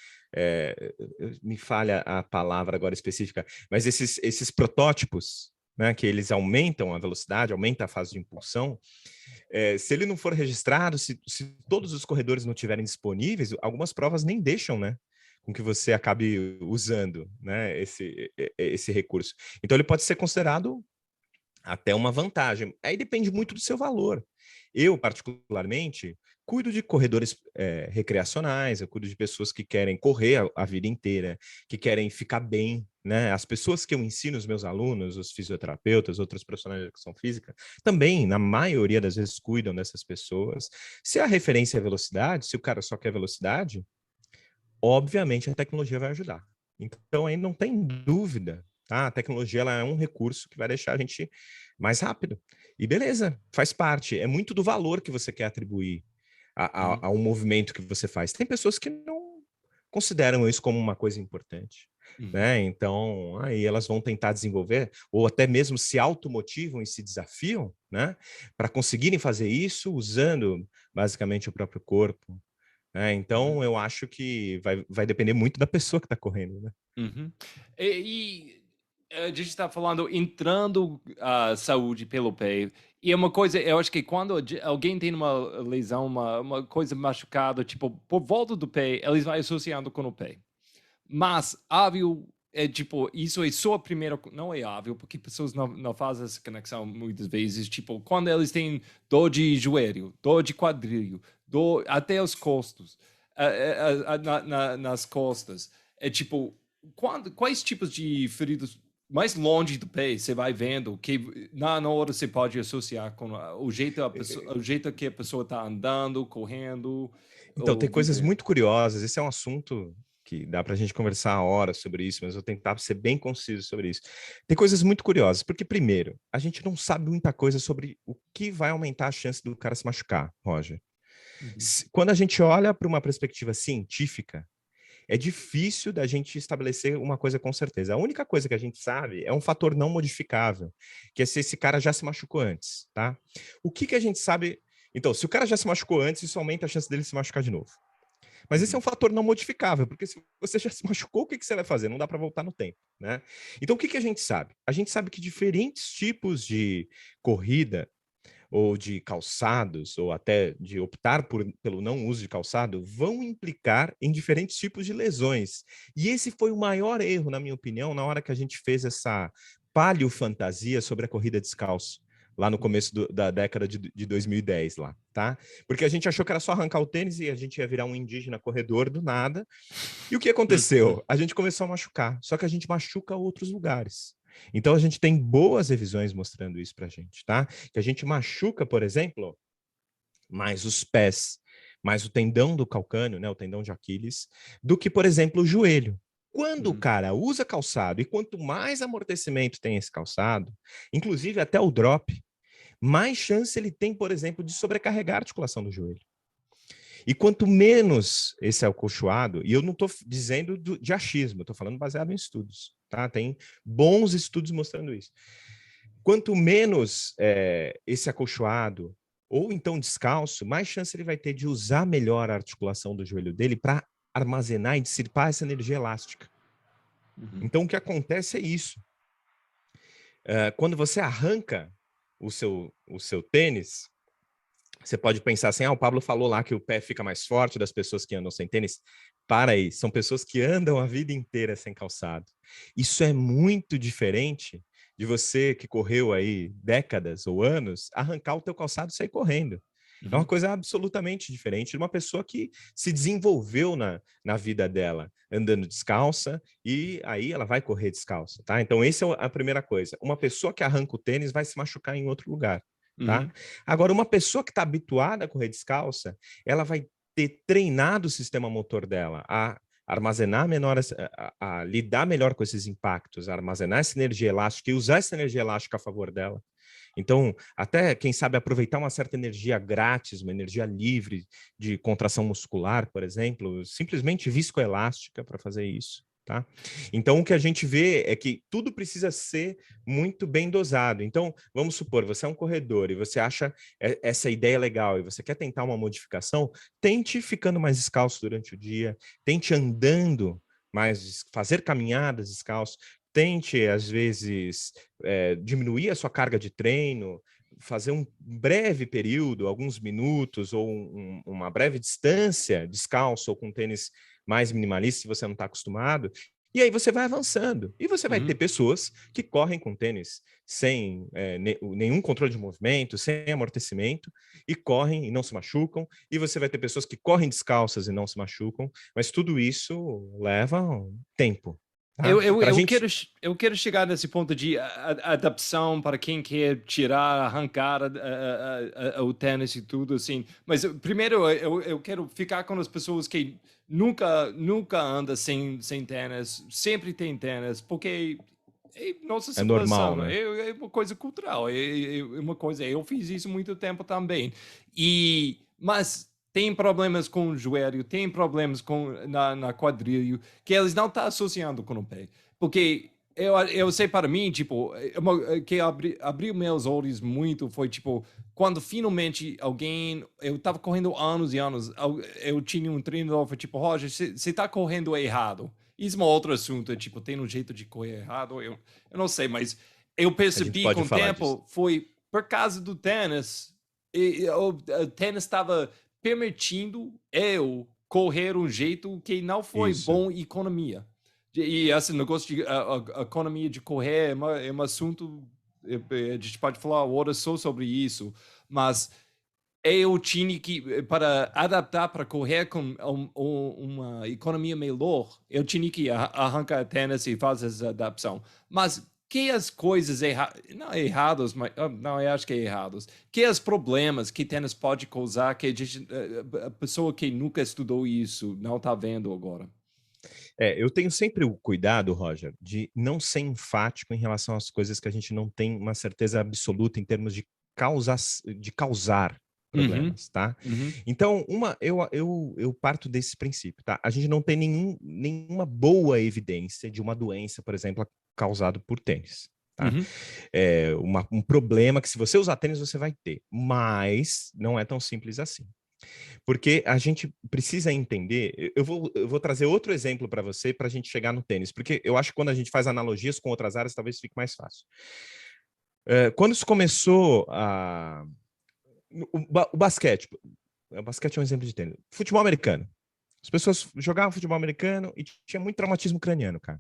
me falha a palavra agora específica, mas esses protótipos, né, que eles aumentam a velocidade, aumenta a fase de impulsão, se ele não for registrado, se todos os corredores não estiverem disponíveis, algumas provas nem deixam, né, com que você acabe usando, né, esse recurso. Então ele pode ser considerado até uma vantagem. Aí depende muito do seu valor. Eu, particularmente, cuido de corredores recreacionais, eu cuido de pessoas que querem correr a vida inteira, que querem ficar bem, né? As pessoas que eu ensino, os meus alunos, os fisioterapeutas, outros profissionais de educação física, também, na maioria das vezes, cuidam dessas pessoas. Se a referência é velocidade, se o cara só quer velocidade, obviamente a tecnologia vai ajudar. Então aí não tem dúvida, tá? A tecnologia ela é um recurso que vai deixar a gente mais rápido. E beleza, faz parte. É muito do valor que você quer atribuir Uhum. ao movimento que você faz. Tem pessoas que não consideram isso como uma coisa importante, Uhum. né? Então aí elas vão tentar desenvolver ou até mesmo se automotivam e se desafiam, né? Para conseguirem fazer isso usando basicamente o próprio corpo. Uhum. Então, eu acho que vai depender muito da pessoa que está correndo, né? Uhum. A gente está falando entrando a saúde pelo pé. E é uma coisa, eu acho que quando alguém tem uma lesão, uma coisa machucada, tipo, por volta do pé, eles vão associando com o pé. Mas óbvio, é tipo, isso é só a primeira, não é óbvio, porque pessoas não fazem essa conexão muitas vezes, tipo, quando eles têm dor de joelho, dor de quadril, dor até os costos, nas costas, é tipo, quais tipos de feridas mais longe do pé você vai vendo que na hora você pode associar com o jeito, o jeito que a pessoa está andando, correndo, Então, ou tem coisas vivendo. muito curiosas. Esse é um assunto que dá para a gente conversar horas sobre isso, mas eu vou tentar ser bem conciso sobre isso. Tem coisas muito curiosas, porque, primeiro, a gente não sabe muita coisa sobre o que vai aumentar a chance do cara se machucar, Roger. Uhum. Quando a gente olha para uma perspectiva científica, é difícil da gente estabelecer uma coisa com certeza. A única coisa que a gente sabe é um fator não modificável, que é se esse cara já se machucou antes, tá? O que a gente sabe? Então, se o cara já se machucou antes, isso aumenta a chance dele se machucar de novo. Mas esse é um Uhum. fator não modificável, porque se você já se machucou, o que você vai fazer? Não dá para voltar no tempo, né? Então, o que a gente sabe? A gente sabe que diferentes tipos de corrida ou de calçados, ou até de optar pelo não uso de calçado, vão implicar em diferentes tipos de lesões. E esse foi o maior erro, na minha opinião, na hora que a gente fez essa paleofantasia sobre a corrida descalço, lá no começo da década de 2010, lá, tá? Porque a gente achou que era só arrancar o tênis e a gente ia virar um indígena corredor do nada. E o que Uhum. aconteceu? A gente começou a machucar, só que a gente machuca outros lugares. Então a gente tem boas revisões mostrando isso pra gente, tá? Que a gente machuca, por exemplo, mais os pés, mais o tendão do calcâneo, né, o tendão de Aquiles, do que, por exemplo, o joelho. Quando o Uhum. cara usa calçado e quanto mais amortecimento tem esse calçado, inclusive até o drop, mais chance ele tem, por exemplo, de sobrecarregar a articulação do joelho. E quanto menos esse é acolchoado, e eu não estou dizendo de achismo, estou falando baseado em estudos, tá? Tem bons estudos mostrando isso. Quanto menos esse acolchoado, ou então descalço, mais chance ele vai ter de usar melhor a articulação do joelho dele para armazenar e dissipar essa energia elástica. Uhum. Então, o que acontece é isso. Quando você arranca o seu tênis, você pode pensar assim, o Pablo falou lá que o pé fica mais forte das pessoas que andam sem tênis. Para aí, são pessoas que andam a vida inteira sem calçado. Isso é muito diferente de você que correu aí décadas ou anos, arrancar o teu calçado e sair correndo. É uma Uhum. coisa absolutamente diferente de uma pessoa que se desenvolveu na vida dela, andando descalça, e aí ela vai correr descalça, tá? Então, essa é a primeira coisa. Uma pessoa que arranca o tênis vai se machucar em outro lugar. Tá? Uhum. Agora, uma pessoa que está habituada a correr descalça, ela vai ter treinado o sistema motor dela a armazenar menor, a lidar melhor com esses impactos, a armazenar essa energia elástica e usar essa energia elástica a favor dela. Então, até, quem sabe, aproveitar uma certa energia grátis, uma energia livre de contração muscular, por exemplo, simplesmente viscoelástica para fazer isso. tá? Então, o que a gente vê é que tudo precisa ser muito bem dosado. Então, vamos supor, você é um corredor e você acha essa ideia legal e você quer tentar uma modificação, tente ficando mais descalço durante o dia, tente andando mais, fazer caminhadas descalço, tente, às vezes, diminuir a sua carga de treino, fazer um breve período, alguns minutos, ou uma breve distância descalço ou com tênis mais minimalista, se você não está acostumado, e aí você vai avançando. E você vai ter pessoas que correm com tênis sem nenhum controle de movimento, sem amortecimento, e correm e não se machucam, e você vai ter pessoas que correm descalças e não se machucam, mas tudo isso leva um tempo. Tá? Eu quero chegar nesse ponto de adaptação para quem quer tirar, arrancar o tênis e tudo assim. Mas primeiro eu quero ficar com as pessoas que nunca andam sem tênis, sempre tem tênis, porque nossa É normal, situação né? é uma coisa cultural, é uma coisa. Eu fiz isso muito tempo também. Mas tem problemas com o joelho, tem problemas na quadrilha, que eles não estão associando com o pé. Porque eu sei para mim, tipo, que abriu meus olhos muito foi, tipo, quando finalmente eu estava correndo anos e anos, eu tinha um treinador, foi tipo, Roger, você está correndo errado. Isso é um outro assunto, tipo, tem um jeito de correr errado, eu não sei, mas eu A gente percebi pode com o falar disso. tempo, foi por causa do tênis, o tênis estava permitindo eu correr um jeito que não foi Isso. bom economia. E esse negócio de a economia de correr é um assunto, a gente pode falar horas só sobre isso, mas eu tinha que, para adaptar para correr com uma economia melhor, eu tinha que arrancar tênis e fazer essa adaptação. Mas que as coisas não erradas, mas não, eu acho que é errados. Que os problemas que tênis pode causar que a pessoa que nunca estudou isso não está vendo agora. Eu tenho sempre o cuidado, Roger, de não ser enfático em relação às coisas que a gente não tem uma certeza absoluta em termos de causar Uhum, problemas, tá? uhum, Então, eu parto desse princípio, tá? A gente não tem nenhuma boa evidência de uma doença, por exemplo, causada por tênis. Tá? uhum. Um problema que se você usar tênis você vai ter, mas não é tão simples assim. Porque a gente precisa entender. Eu vou trazer outro exemplo para você para a gente chegar no tênis, porque eu acho que quando a gente faz analogias com outras áreas, talvez fique mais fácil. Quando isso começou o basquete, o basquete é um exemplo de tênis. Futebol americano. As pessoas jogavam futebol americano e tinha muito traumatismo craniano, cara.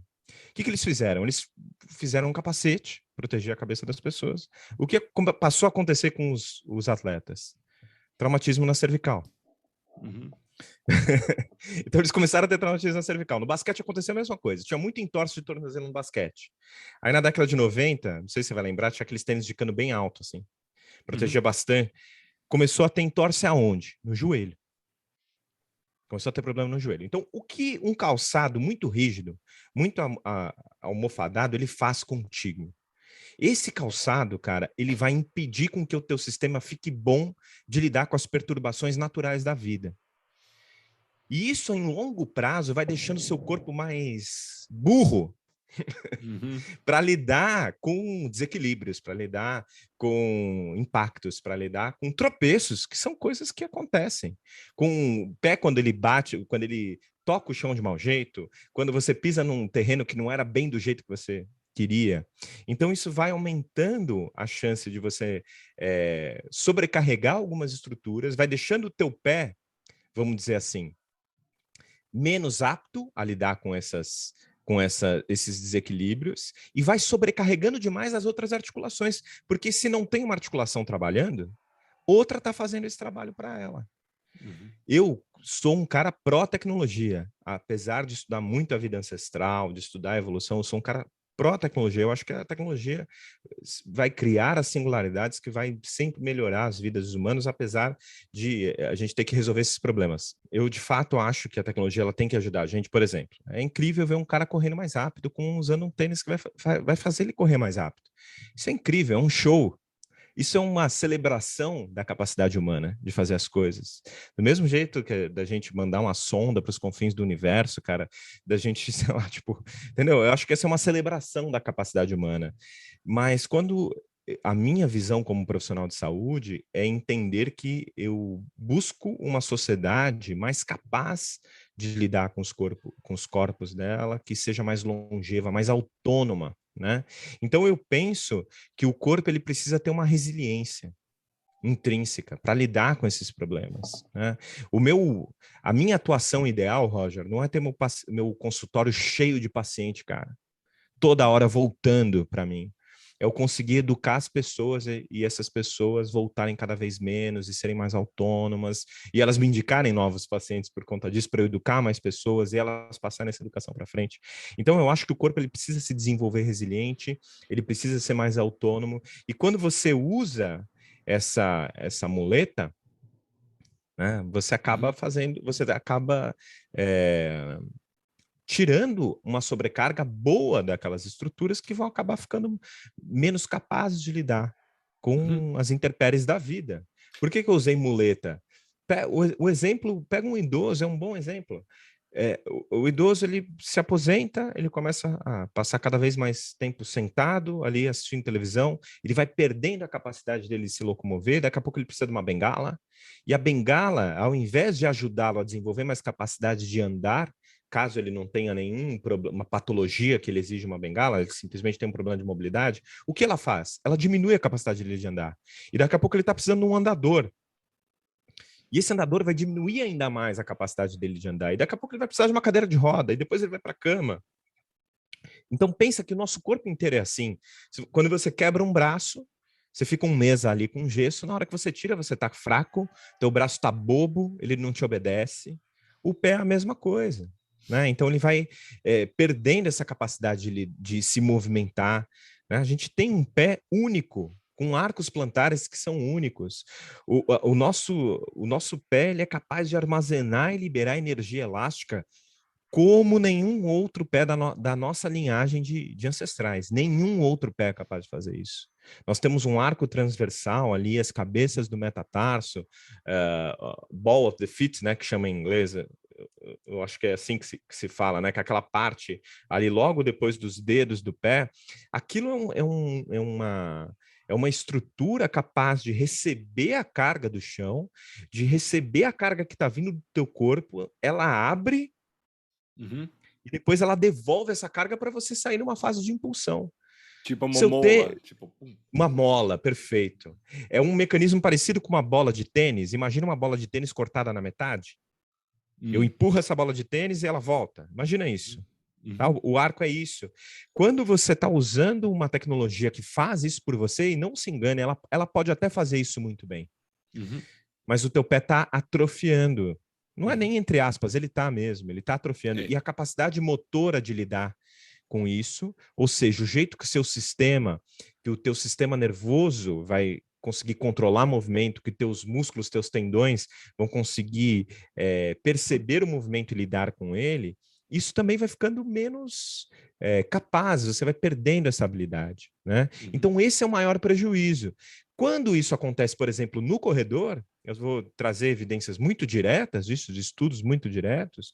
O que eles fizeram? Eles fizeram um capacete, proteger a cabeça das pessoas. O que passou a acontecer com os atletas? Traumatismo na cervical. Uhum. Então eles começaram a ter traumatismo na cervical. No basquete aconteceu a mesma coisa. Tinha muito entorse de tornozelo no basquete. Aí na década de 90, não sei se você vai lembrar, tinha aqueles tênis de cano bem alto, assim. Protegia bastante. Começou a ter entorse aonde? No joelho. Começou a ter problema no joelho. Então, o que um calçado muito rígido, muito almofadado, ele faz contigo? Esse calçado, cara, ele vai impedir com que o teu sistema fique bom de lidar com as perturbações naturais da vida. E isso, em longo prazo, vai deixando o seu corpo mais burro Uhum. para lidar com desequilíbrios, para lidar com impactos, para lidar com tropeços, que são coisas que acontecem. Com o pé, quando ele bate, quando ele toca o chão de mau jeito, quando você pisa num terreno que não era bem do jeito que você queria. Então, isso vai aumentando a chance de você sobrecarregar algumas estruturas, vai deixando o teu pé, vamos dizer assim, menos apto a lidar com esses desequilíbrios e vai sobrecarregando demais as outras articulações, porque se não tem uma articulação trabalhando, outra está fazendo esse trabalho para ela. Uhum. Eu sou um cara pró-tecnologia, apesar de estudar muito a vida ancestral, de estudar a evolução, eu sou um cara pró-tecnologia. Eu acho que a tecnologia vai criar as singularidades que vai sempre melhorar as vidas dos humanos, apesar de a gente ter que resolver esses problemas. Eu, de fato, acho que a tecnologia ela tem que ajudar a gente. Por exemplo, é incrível ver um cara correndo mais rápido usando um tênis que vai fazer ele correr mais rápido. Isso é incrível, é um show. isso é uma celebração da capacidade humana de fazer as coisas. Do mesmo jeito que da gente mandar uma sonda para os confins do universo, cara, da gente, sei lá, tipo, entendeu? Eu acho que essa é uma celebração da capacidade humana. Mas quando a minha visão como profissional de saúde é entender que eu busco uma sociedade mais capaz de lidar com os corpos dela, que seja mais longeva, mais autônoma, né? Então eu penso que o corpo ele precisa ter uma resiliência intrínseca para lidar com esses problemas, né? A minha atuação ideal, Roger, não é ter meu consultório cheio de paciente, cara, toda hora voltando para mim. Eu conseguir educar as pessoas e essas pessoas voltarem cada vez menos e serem mais autônomas e elas me indicarem novos pacientes por conta disso, para eu educar mais pessoas e elas passarem essa educação para frente. Então, eu acho que o corpo ele precisa se desenvolver resiliente, ele precisa ser mais autônomo e quando você usa essa muleta, né, você acaba é, tirando uma sobrecarga boa daquelas estruturas que vão acabar ficando menos capazes de lidar com as intempéries da vida. Por que eu usei muleta? O exemplo, pega um idoso, é um bom exemplo. O idoso ele se aposenta, ele começa a passar cada vez mais tempo sentado ali assistindo televisão, ele vai perdendo a capacidade dele de se locomover, daqui a pouco ele precisa de uma bengala, e a bengala, ao invés de ajudá-lo a desenvolver mais capacidade de andar, caso ele não tenha nenhum problema, uma patologia que ele exige uma bengala, ele simplesmente tem um problema de mobilidade, o que ela faz? Ela diminui a capacidade dele de andar. E daqui a pouco ele está precisando de um andador. E esse andador vai diminuir ainda mais a capacidade dele de andar. E daqui a pouco ele vai precisar de uma cadeira de roda, e depois ele vai para a cama. Então pensa que o nosso corpo inteiro é assim. Quando você quebra um braço, você fica um mês ali com gesso, na hora que você tira, você está fraco, teu braço está bobo, ele não te obedece. O pé é a mesma coisa. Né? Então ele vai perdendo essa capacidade de se movimentar. Né? A gente tem um pé único, com arcos plantares que são únicos. O nosso pé ele é capaz de armazenar e liberar energia elástica como nenhum outro pé da nossa linhagem de ancestrais. Nenhum outro pé é capaz de fazer isso. Nós temos um arco transversal ali, as cabeças do metatarso, ball of the feet, né, que chama em inglês, eu acho que é assim que se fala, né, que é aquela parte ali logo depois dos dedos do pé, aquilo é uma estrutura capaz de receber a carga do chão, de receber a carga que está vindo do teu corpo, ela abre e depois ela devolve essa carga para você sair numa fase de impulsão. Tipo uma Se eu mola. ter Tipo, uma mola, perfeito. É um mecanismo parecido com uma bola de tênis. Imagina uma bola de tênis cortada na metade. Eu empurro essa bola de tênis e ela volta. Imagina isso. Tá? O arco é isso. Quando você está usando uma tecnologia que faz isso por você, e não se engane, ela pode até fazer isso muito bem. Mas o teu pé está atrofiando. Não é nem entre aspas, ele está mesmo, ele está atrofiando. E a capacidade motora de lidar com isso, ou seja, o jeito que o teu sistema nervoso vai conseguir controlar o movimento, que teus músculos, teus tendões vão conseguir perceber o movimento e lidar com ele, isso também vai ficando menos capaz, você vai perdendo essa habilidade, né? Então esse é o maior prejuízo. Quando isso acontece, por exemplo, no corredor, eu vou trazer evidências muito diretas disso, de estudos muito diretos,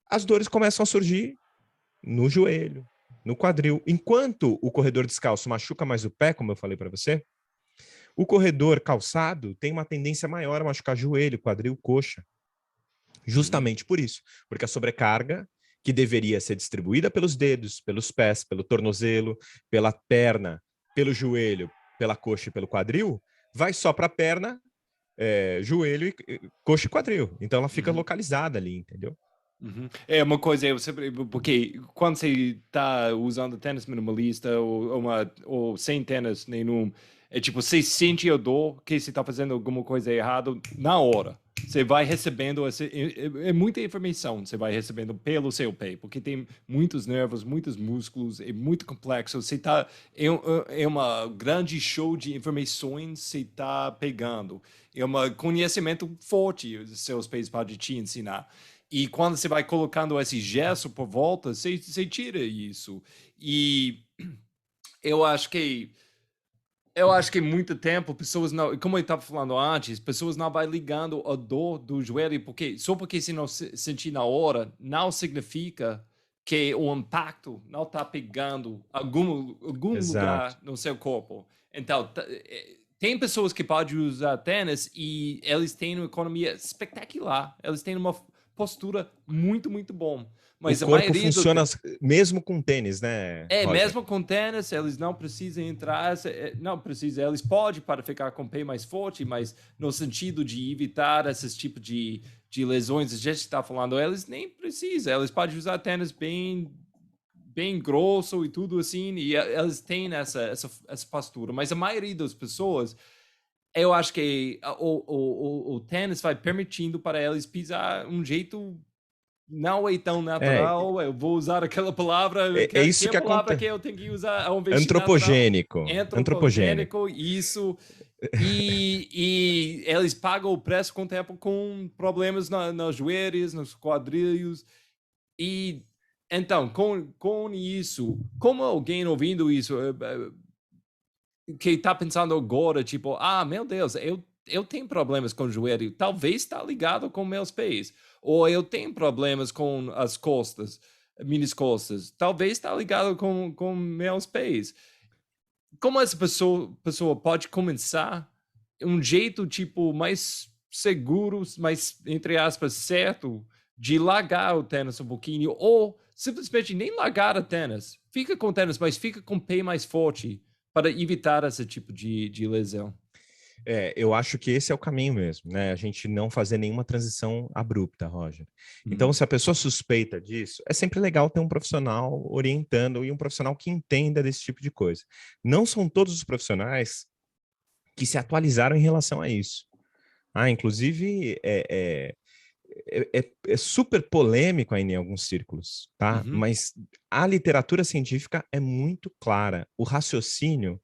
as dores começam a surgir no joelho, no quadril. Enquanto o corredor descalço machuca mais o pé, como eu falei para você, o corredor calçado tem uma tendência maior a machucar joelho, quadril, coxa. Justamente por isso, porque a sobrecarga que deveria ser distribuída pelos dedos, pelos pés, pelo tornozelo, pela perna, pelo joelho, pela coxa e pelo quadril, vai só para a perna, joelho, coxa e quadril. Então ela fica localizada ali, entendeu? É uma coisa, porque quando você está usando tênis minimalista ou sem tênis nenhum, é tipo, você sente a dor que você está fazendo alguma coisa errada na hora. Você vai recebendo, é muita informação, você vai recebendo pelo seu pé, porque tem muitos nervos, muitos músculos, é muito complexo. É uma grande show de informações que você está pegando. É um conhecimento forte, os seus pés podem te ensinar. E quando você vai colocando esse gesso por volta, você tira isso. E eu acho que Eu acho que muito tempo pessoas não, como eu estava falando antes, pessoas não vai ligando a dor do joelho, porque só porque se não sentir na hora, não significa que o impacto não está pegando algum Exato. lugar no seu corpo. Então, tem pessoas que podem usar tênis e eles têm uma economia espetacular, eles têm uma postura muito, muito bom. O Mas a corpo maioria funciona mesmo com tênis, né, Roger? mesmo com tênis, eles não precisam entrar, não precisa, eles podem para ficar com o pé mais forte, mas no sentido de evitar esses tipos de lesões, a gente está falando, eles nem precisam, eles podem usar tênis bem grosso e tudo assim, e eles têm essa postura, mas a maioria das pessoas, eu acho que o tênis vai permitindo para eles pisar um jeito não é tão É, natural, eu vou usar aquela palavra, é que isso é a que palavra acontece. que eu tenho que usar ao invés de natural? Antropogênico. Antropogênico. Antropogênico, isso. E eles pagam o preço com o tempo com problemas nos joelhos, nos quadrilhos. E então, com isso, como alguém ouvindo isso, que está pensando agora, tipo, meu Deus, eu tenho problemas com o joelho, talvez está ligado com meus pés. Ou eu tenho problemas com as costas, minhas costas, talvez está ligado com meus pés. Como essa pessoa pode começar um jeito, tipo, mais seguro, mais, entre aspas, certo, de largar o tênis um pouquinho, ou simplesmente nem largar o tênis. Fica com o tênis, mas fica com o pé mais forte para evitar esse tipo de lesão. Eu acho que esse é o caminho mesmo, né? A gente não fazer nenhuma transição abrupta, Roger. Então, Uhum. se a pessoa suspeita disso, é sempre legal ter um profissional orientando e um profissional que entenda desse tipo de coisa. Não são todos os profissionais que se atualizaram em relação a isso. Inclusive, é super polêmico ainda em alguns círculos, tá? Uhum. Mas a literatura científica é muito clara. O raciocínio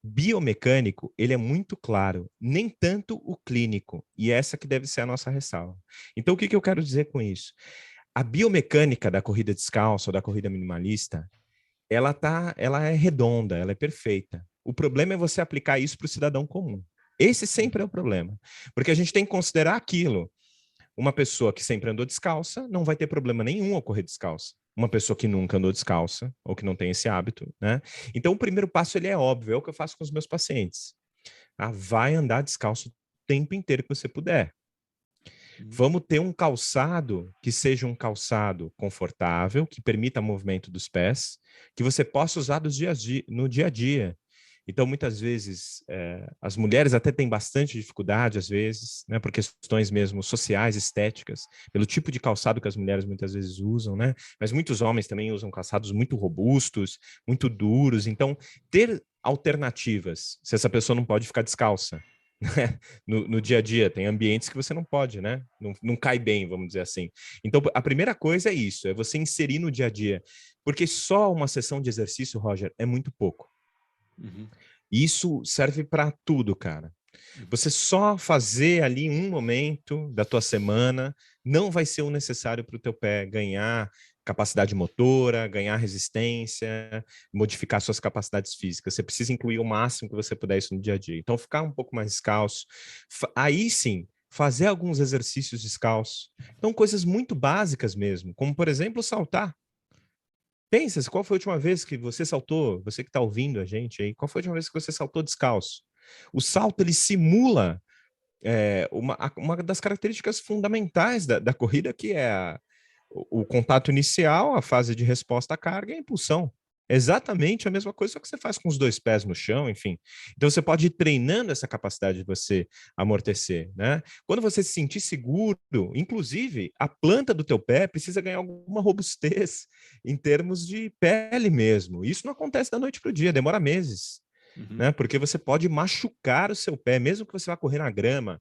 biomecânico, ele é muito claro, nem tanto o clínico, e essa que deve ser a nossa ressalva. Então, o que eu quero dizer com isso? A biomecânica da corrida descalça ou da corrida minimalista, ela é redonda, ela é perfeita. O problema é você aplicar isso para o cidadão comum. Esse sempre é o problema, porque a gente tem que considerar aquilo. Uma pessoa que sempre andou descalça não vai ter problema nenhum ao correr descalça. Uma pessoa que nunca andou descalça ou que não tem esse hábito, né? Então, o primeiro passo ele é óbvio, é o que eu faço com os meus pacientes. Vai andar descalço o tempo inteiro que você puder. Uhum. Vamos ter um calçado que seja um calçado confortável, que permita o movimento dos pés, que você possa usar no dia a dia. Então, muitas vezes, as mulheres até têm bastante dificuldade, às vezes, né, por questões mesmo sociais, estéticas, pelo tipo de calçado que as mulheres muitas vezes usam, né? Mas muitos homens também usam calçados muito robustos, muito duros. Então, ter alternativas, se essa pessoa não pode ficar descalça, né? No dia a dia, tem ambientes que você não pode, né? Não cai bem, vamos dizer assim. Então, a primeira coisa é isso, é você inserir no dia a dia. Porque só uma sessão de exercício, Roger, é muito pouco. Uhum. Isso serve para tudo, cara. Uhum. Você só fazer ali um momento da tua semana não vai ser o necessário para o teu pé ganhar capacidade motora, ganhar resistência, modificar suas capacidades físicas. Você precisa incluir o máximo que você puder isso no dia a dia. Então, ficar um pouco mais descalço. Aí sim, fazer alguns exercícios descalço. Então, coisas muito básicas mesmo, como, por exemplo, saltar. Pensa, qual foi a última vez que você saltou, você que está ouvindo a gente aí, qual foi a última vez que você saltou descalço? O salto, ele simula uma das características fundamentais da corrida, que é o contato inicial, a fase de resposta à carga e a impulsão. Exatamente a mesma coisa, só que você faz com os dois pés no chão, enfim. Então você pode ir treinando essa capacidade de você amortecer, né? Quando você se sentir seguro, inclusive, a planta do teu pé precisa ganhar alguma robustez em termos de pele mesmo. Isso não acontece da noite para o dia, demora meses, Uhum. né? Porque você pode machucar o seu pé, mesmo que você vá correr na grama,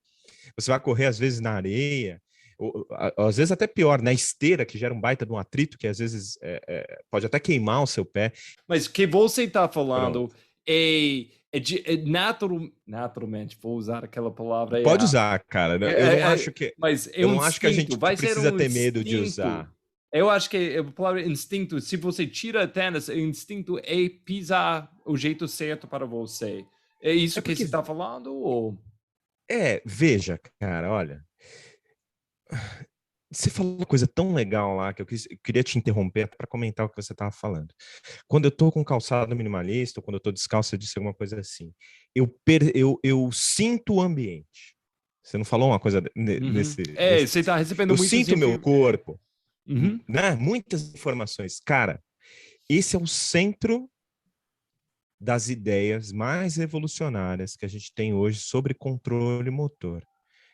você vai correr às vezes na areia, ou, às vezes até pior, na esteira, que gera um baita de um atrito, que às vezes pode até queimar o seu pé. Mas o que você está falando Pronto. naturalmente, vou usar aquela palavra Pode errada. usar, cara. Eu não acho Mas é eu um não acho que a instinto, gente vai ser precisa um ter medo de instinto. usar. Eu acho que a palavra instinto, se você tira a tênis, o instinto é pisar o jeito certo para você. É isso É que você porque, está falando? Ou... veja, cara, olha, você falou uma coisa tão legal lá que eu queria te interromper para comentar o que você estava falando. Quando eu tô com calçado minimalista, ou quando eu tô descalço, eu disse alguma coisa assim. Eu sinto o ambiente. Você não falou uma coisa Uhum. nesse... Você está recebendo Eu muitas... sinto o meu corpo, Uhum. né? Muitas informações. Cara, esse é o centro das ideias mais revolucionárias que a gente tem hoje sobre controle motor,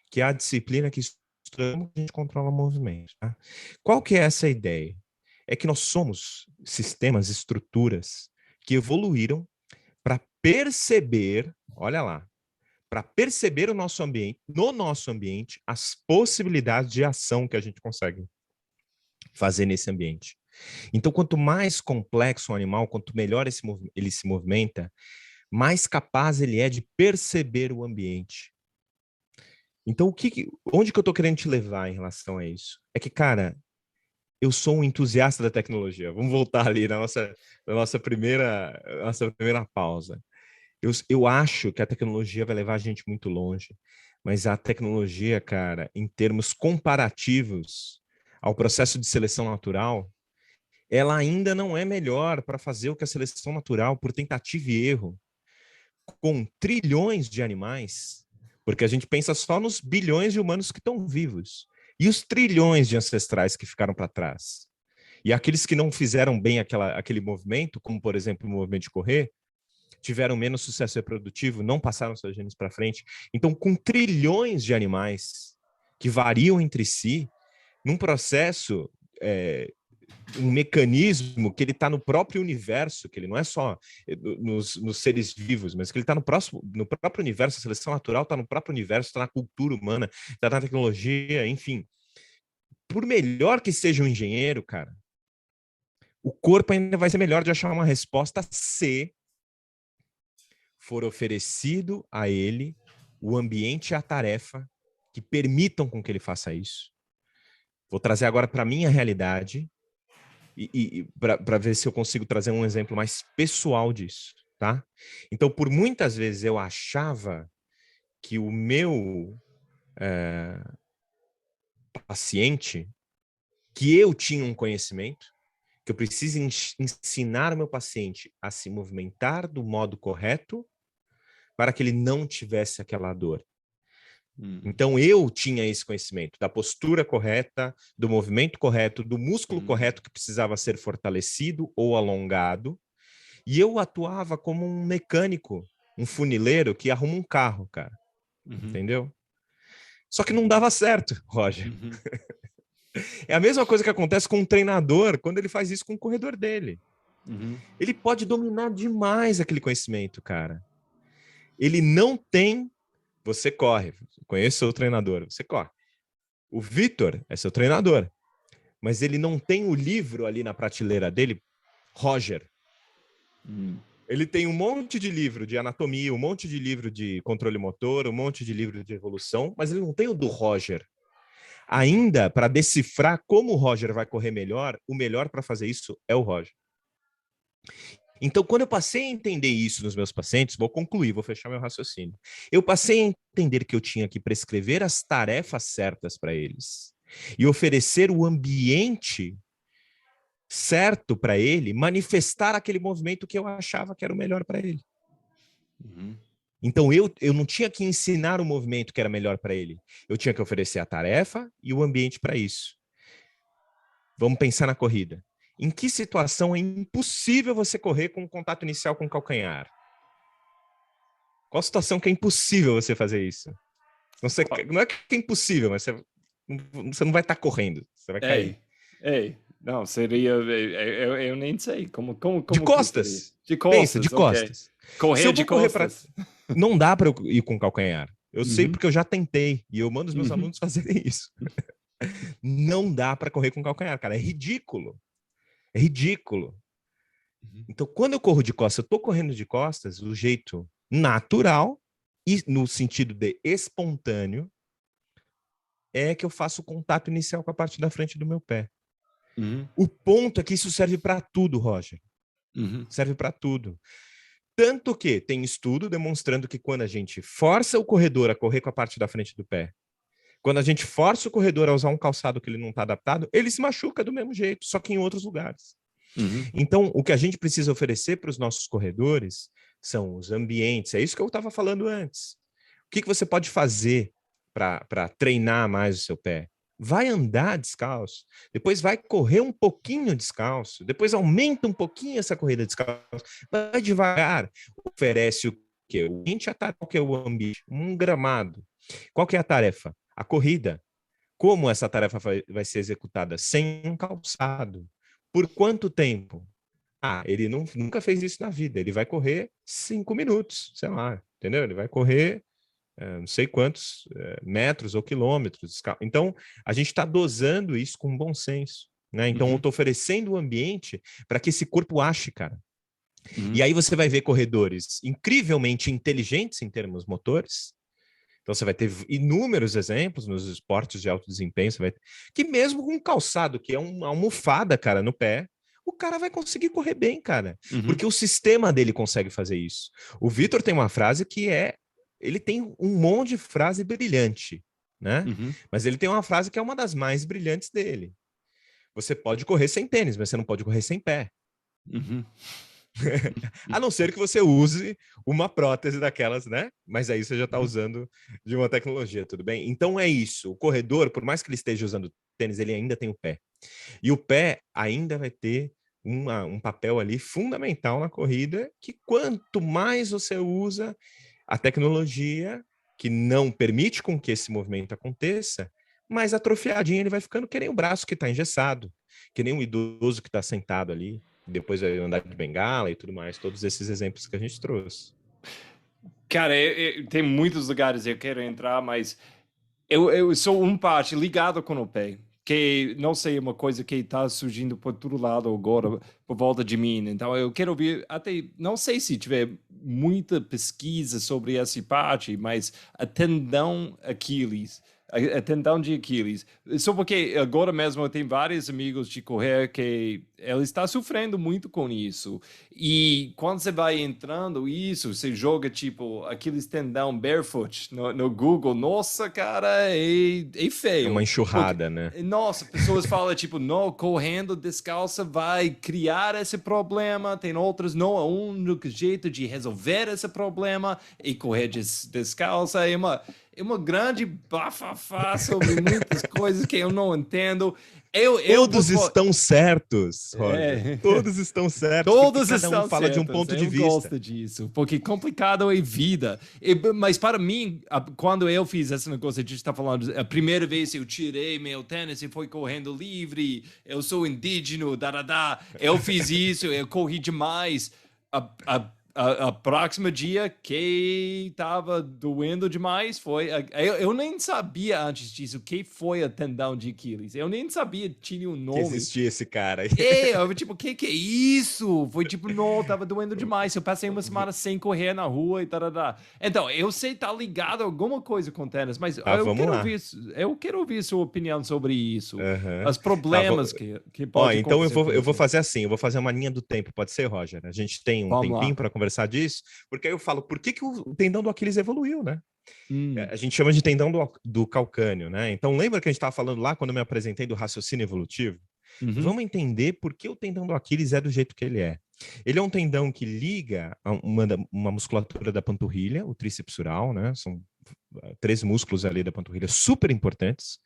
que é a disciplina que estuda como a gente controla o movimento. Tá? Qual que é essa ideia? É que nós somos sistemas, estruturas que evoluíram para perceber, olha lá, para perceber o nosso ambiente, no nosso ambiente, as possibilidades de ação que a gente consegue fazer nesse ambiente. Então, quanto mais complexo o animal, quanto melhor ele se movimenta, mais capaz ele é de perceber o ambiente. Então, onde que eu estou querendo te levar em relação a isso? É que, cara, eu sou um entusiasta da tecnologia. Vamos voltar ali na nossa primeira pausa. Eu acho que a tecnologia vai levar a gente muito longe, mas a tecnologia, cara, em termos comparativos ao processo de seleção natural, ela ainda não é melhor para fazer o que a seleção natural, por tentativa e erro, com trilhões de animais, porque a gente pensa só nos bilhões de humanos que estão vivos, e os trilhões de ancestrais que ficaram para trás. E aqueles que não fizeram bem aquele movimento, como por exemplo o movimento de correr, tiveram menos sucesso reprodutivo, não passaram seus genes para frente. Então, com trilhões de animais que variam entre si, num processo, um mecanismo que ele está no próprio universo, que ele não é só nos seres vivos, mas que ele está no próprio universo, a seleção natural está no próprio universo, está na cultura humana, está na tecnologia, enfim. Por melhor que seja um engenheiro, cara, o corpo ainda vai ser melhor de achar uma resposta se for oferecido a ele o ambiente e a tarefa que permitam com que ele faça isso. Vou trazer agora para a minha realidade e para ver se eu consigo trazer um exemplo mais pessoal disso, tá? Então, por muitas vezes eu achava que o meu paciente, que eu tinha um conhecimento, que eu preciso ensinar o meu paciente a se movimentar do modo correto para que ele não tivesse aquela dor. Então, eu tinha esse conhecimento da postura correta, do movimento correto, do músculo correto que precisava ser fortalecido ou alongado, e eu atuava como um mecânico, um funileiro que arruma um carro, cara. Entendeu? Só que não dava certo, Roger. É a mesma coisa que acontece com um treinador quando ele faz isso com o corredor dele. Ele pode dominar demais aquele conhecimento, cara. Ele não tem... Você corre. Conheço seu treinador. Você corre. O Vitor é seu treinador. Mas ele não tem o livro ali na prateleira dele, Roger. Ele tem um monte de livro de anatomia, um monte de livro de controle motor, um monte de livro de evolução, mas ele não tem o do Roger. Ainda, para decifrar como o Roger vai correr melhor, o melhor para fazer isso é o Roger. Então, quando eu passei a entender isso nos meus pacientes, vou concluir, vou fechar meu raciocínio. Eu passei a entender que eu tinha que prescrever as tarefas certas para eles e oferecer o ambiente certo para ele manifestar aquele movimento que eu achava que era o melhor para ele. Então, eu não tinha que ensinar o movimento que era melhor para ele. Eu tinha que oferecer a tarefa e o ambiente para isso. Vamos pensar na corrida. Em que situação é impossível você correr com contato inicial com o calcanhar? Qual situação que é impossível você fazer isso? Não é que é impossível, mas você não vai estar correndo, você vai cair. Não, seria... Eu nem sei. Como De que seria? costas. De Pensa, de costas, ok. costas. Se Correr eu de vou correr para... costas. Não dá para eu ir com calcanhar. Eu sei porque eu já tentei e eu mando os meus Uhum. alunos fazerem isso. Não dá para correr com calcanhar, cara. É ridículo. É ridículo. Então, quando eu corro de costas, eu estou correndo de costas do jeito natural e no sentido de espontâneo, é que eu faço o contato inicial com a parte da frente do meu pé. O ponto é que isso serve para tudo, Roger. Serve para tudo. Tanto que tem estudo demonstrando que quando a gente força o corredor a correr com a parte da frente do pé, quando a gente força o corredor a usar um calçado que ele não está adaptado, ele se machuca do mesmo jeito, só que em outros lugares. Uhum. Então, o que a gente precisa oferecer para os nossos corredores são os ambientes. É isso que eu estava falando antes. O que você pode fazer para treinar mais o seu pé? Vai andar descalço, depois vai correr um pouquinho descalço, depois aumenta um pouquinho essa corrida descalço, vai devagar, oferece o quê? O ambiente, qual que é o ambiente? Um gramado. Qual que é a tarefa? A corrida. Como essa tarefa vai ser executada? Sem um calçado. Por quanto tempo? Ele nunca fez isso na vida. Ele vai correr 5 minutos, sei lá, entendeu? Ele vai correr não sei quantos metros ou quilômetros. Então, a gente está dosando isso com bom senso, né? Então, eu estou oferecendo o ambiente para que esse corpo ache, cara. E aí você vai ver corredores incrivelmente inteligentes em termos motores. Então, você vai ter inúmeros exemplos nos esportes de alto desempenho, você vai ter, que mesmo com um calçado, que é uma almofada, cara, no pé, o cara vai conseguir correr bem, cara. Porque o sistema dele consegue fazer isso. O Vitor tem uma frase que ele tem um monte de frase brilhante, né? Mas ele tem uma frase que é uma das mais brilhantes dele. Você pode correr sem tênis, mas você não pode correr sem pé. A não ser que você use uma prótese daquelas, né? Mas aí você já está usando de uma tecnologia, tudo bem? Então é isso. O corredor, por mais que ele esteja usando tênis, ele ainda tem o pé. E o pé ainda vai ter um papel ali fundamental na corrida, que quanto mais você usa a tecnologia, que não permite com que esse movimento aconteça, mais atrofiadinho ele vai ficando, que nem o braço que está engessado, que nem um idoso que está sentado ali, depois vai andar de bengala e tudo mais, todos esses exemplos que a gente trouxe. Cara, tem muitos lugares eu quero entrar, mas eu sou parte ligado com o pé, que não sei, uma coisa que está surgindo por todo lado agora, por volta de mim. Então, eu quero ouvir, até, não sei se tiver muita pesquisa sobre essa parte, mas a tendão Aquiles, a tendão de Aquiles. Só porque agora mesmo eu tenho vários amigos de correr que ele está sofrendo muito com isso. E quando você vai entrando isso, você joga tipo aqueles tendão barefoot no Google, nossa, cara, é É uma feio. enxurrada, né? Nossa, pessoas falam tipo, não, correndo descalça vai criar esse problema, tem outros, não, é o único jeito de resolver esse problema e correr descalça é uma grande bafafá sobre muitas coisas que eu não entendo. Todos estão certos, Roger. É. Todos estão certos, porque Todos cada um estão fala de um certos, ponto de eu vista. gosto disso, porque complicado é vida. Mas para mim, quando eu fiz esse negócio, a gente está falando, a primeira vez eu tirei meu tênis e fui correndo livre, eu sou indígena, eu fiz isso, eu corri demais. A próxima dia que estava doendo demais foi. Eu nem sabia antes disso o que foi a tendão de Aquiles. Eu nem sabia que tinha um Que nome. existia esse cara aí. Eu, tipo, que é isso? Foi tipo, não, tava doendo demais. Eu passei uma semana sem correr na rua e tal. Então, eu sei tá ligado a alguma coisa com tênis, mas Vamos lá. eu quero ouvir sua opinião sobre isso. Uhum. Os problemas que pode Então acontecer com eu vou isso. fazer assim, eu vou fazer uma linha do tempo, pode ser, Roger? A gente tem um Vamos tempinho lá. para conversar disso, porque aí eu falo, por que o tendão do Aquiles evoluiu, né? Hum. A gente chama de tendão do calcâneo, né? Então lembra que a gente estava falando lá quando eu me apresentei do raciocínio evolutivo? Uhum. Vamos entender por que o tendão do Aquiles é do jeito que ele é. Ele é um tendão que liga uma musculatura da panturrilha, o tríceps sural, né? São 3 músculos ali da panturrilha super importantes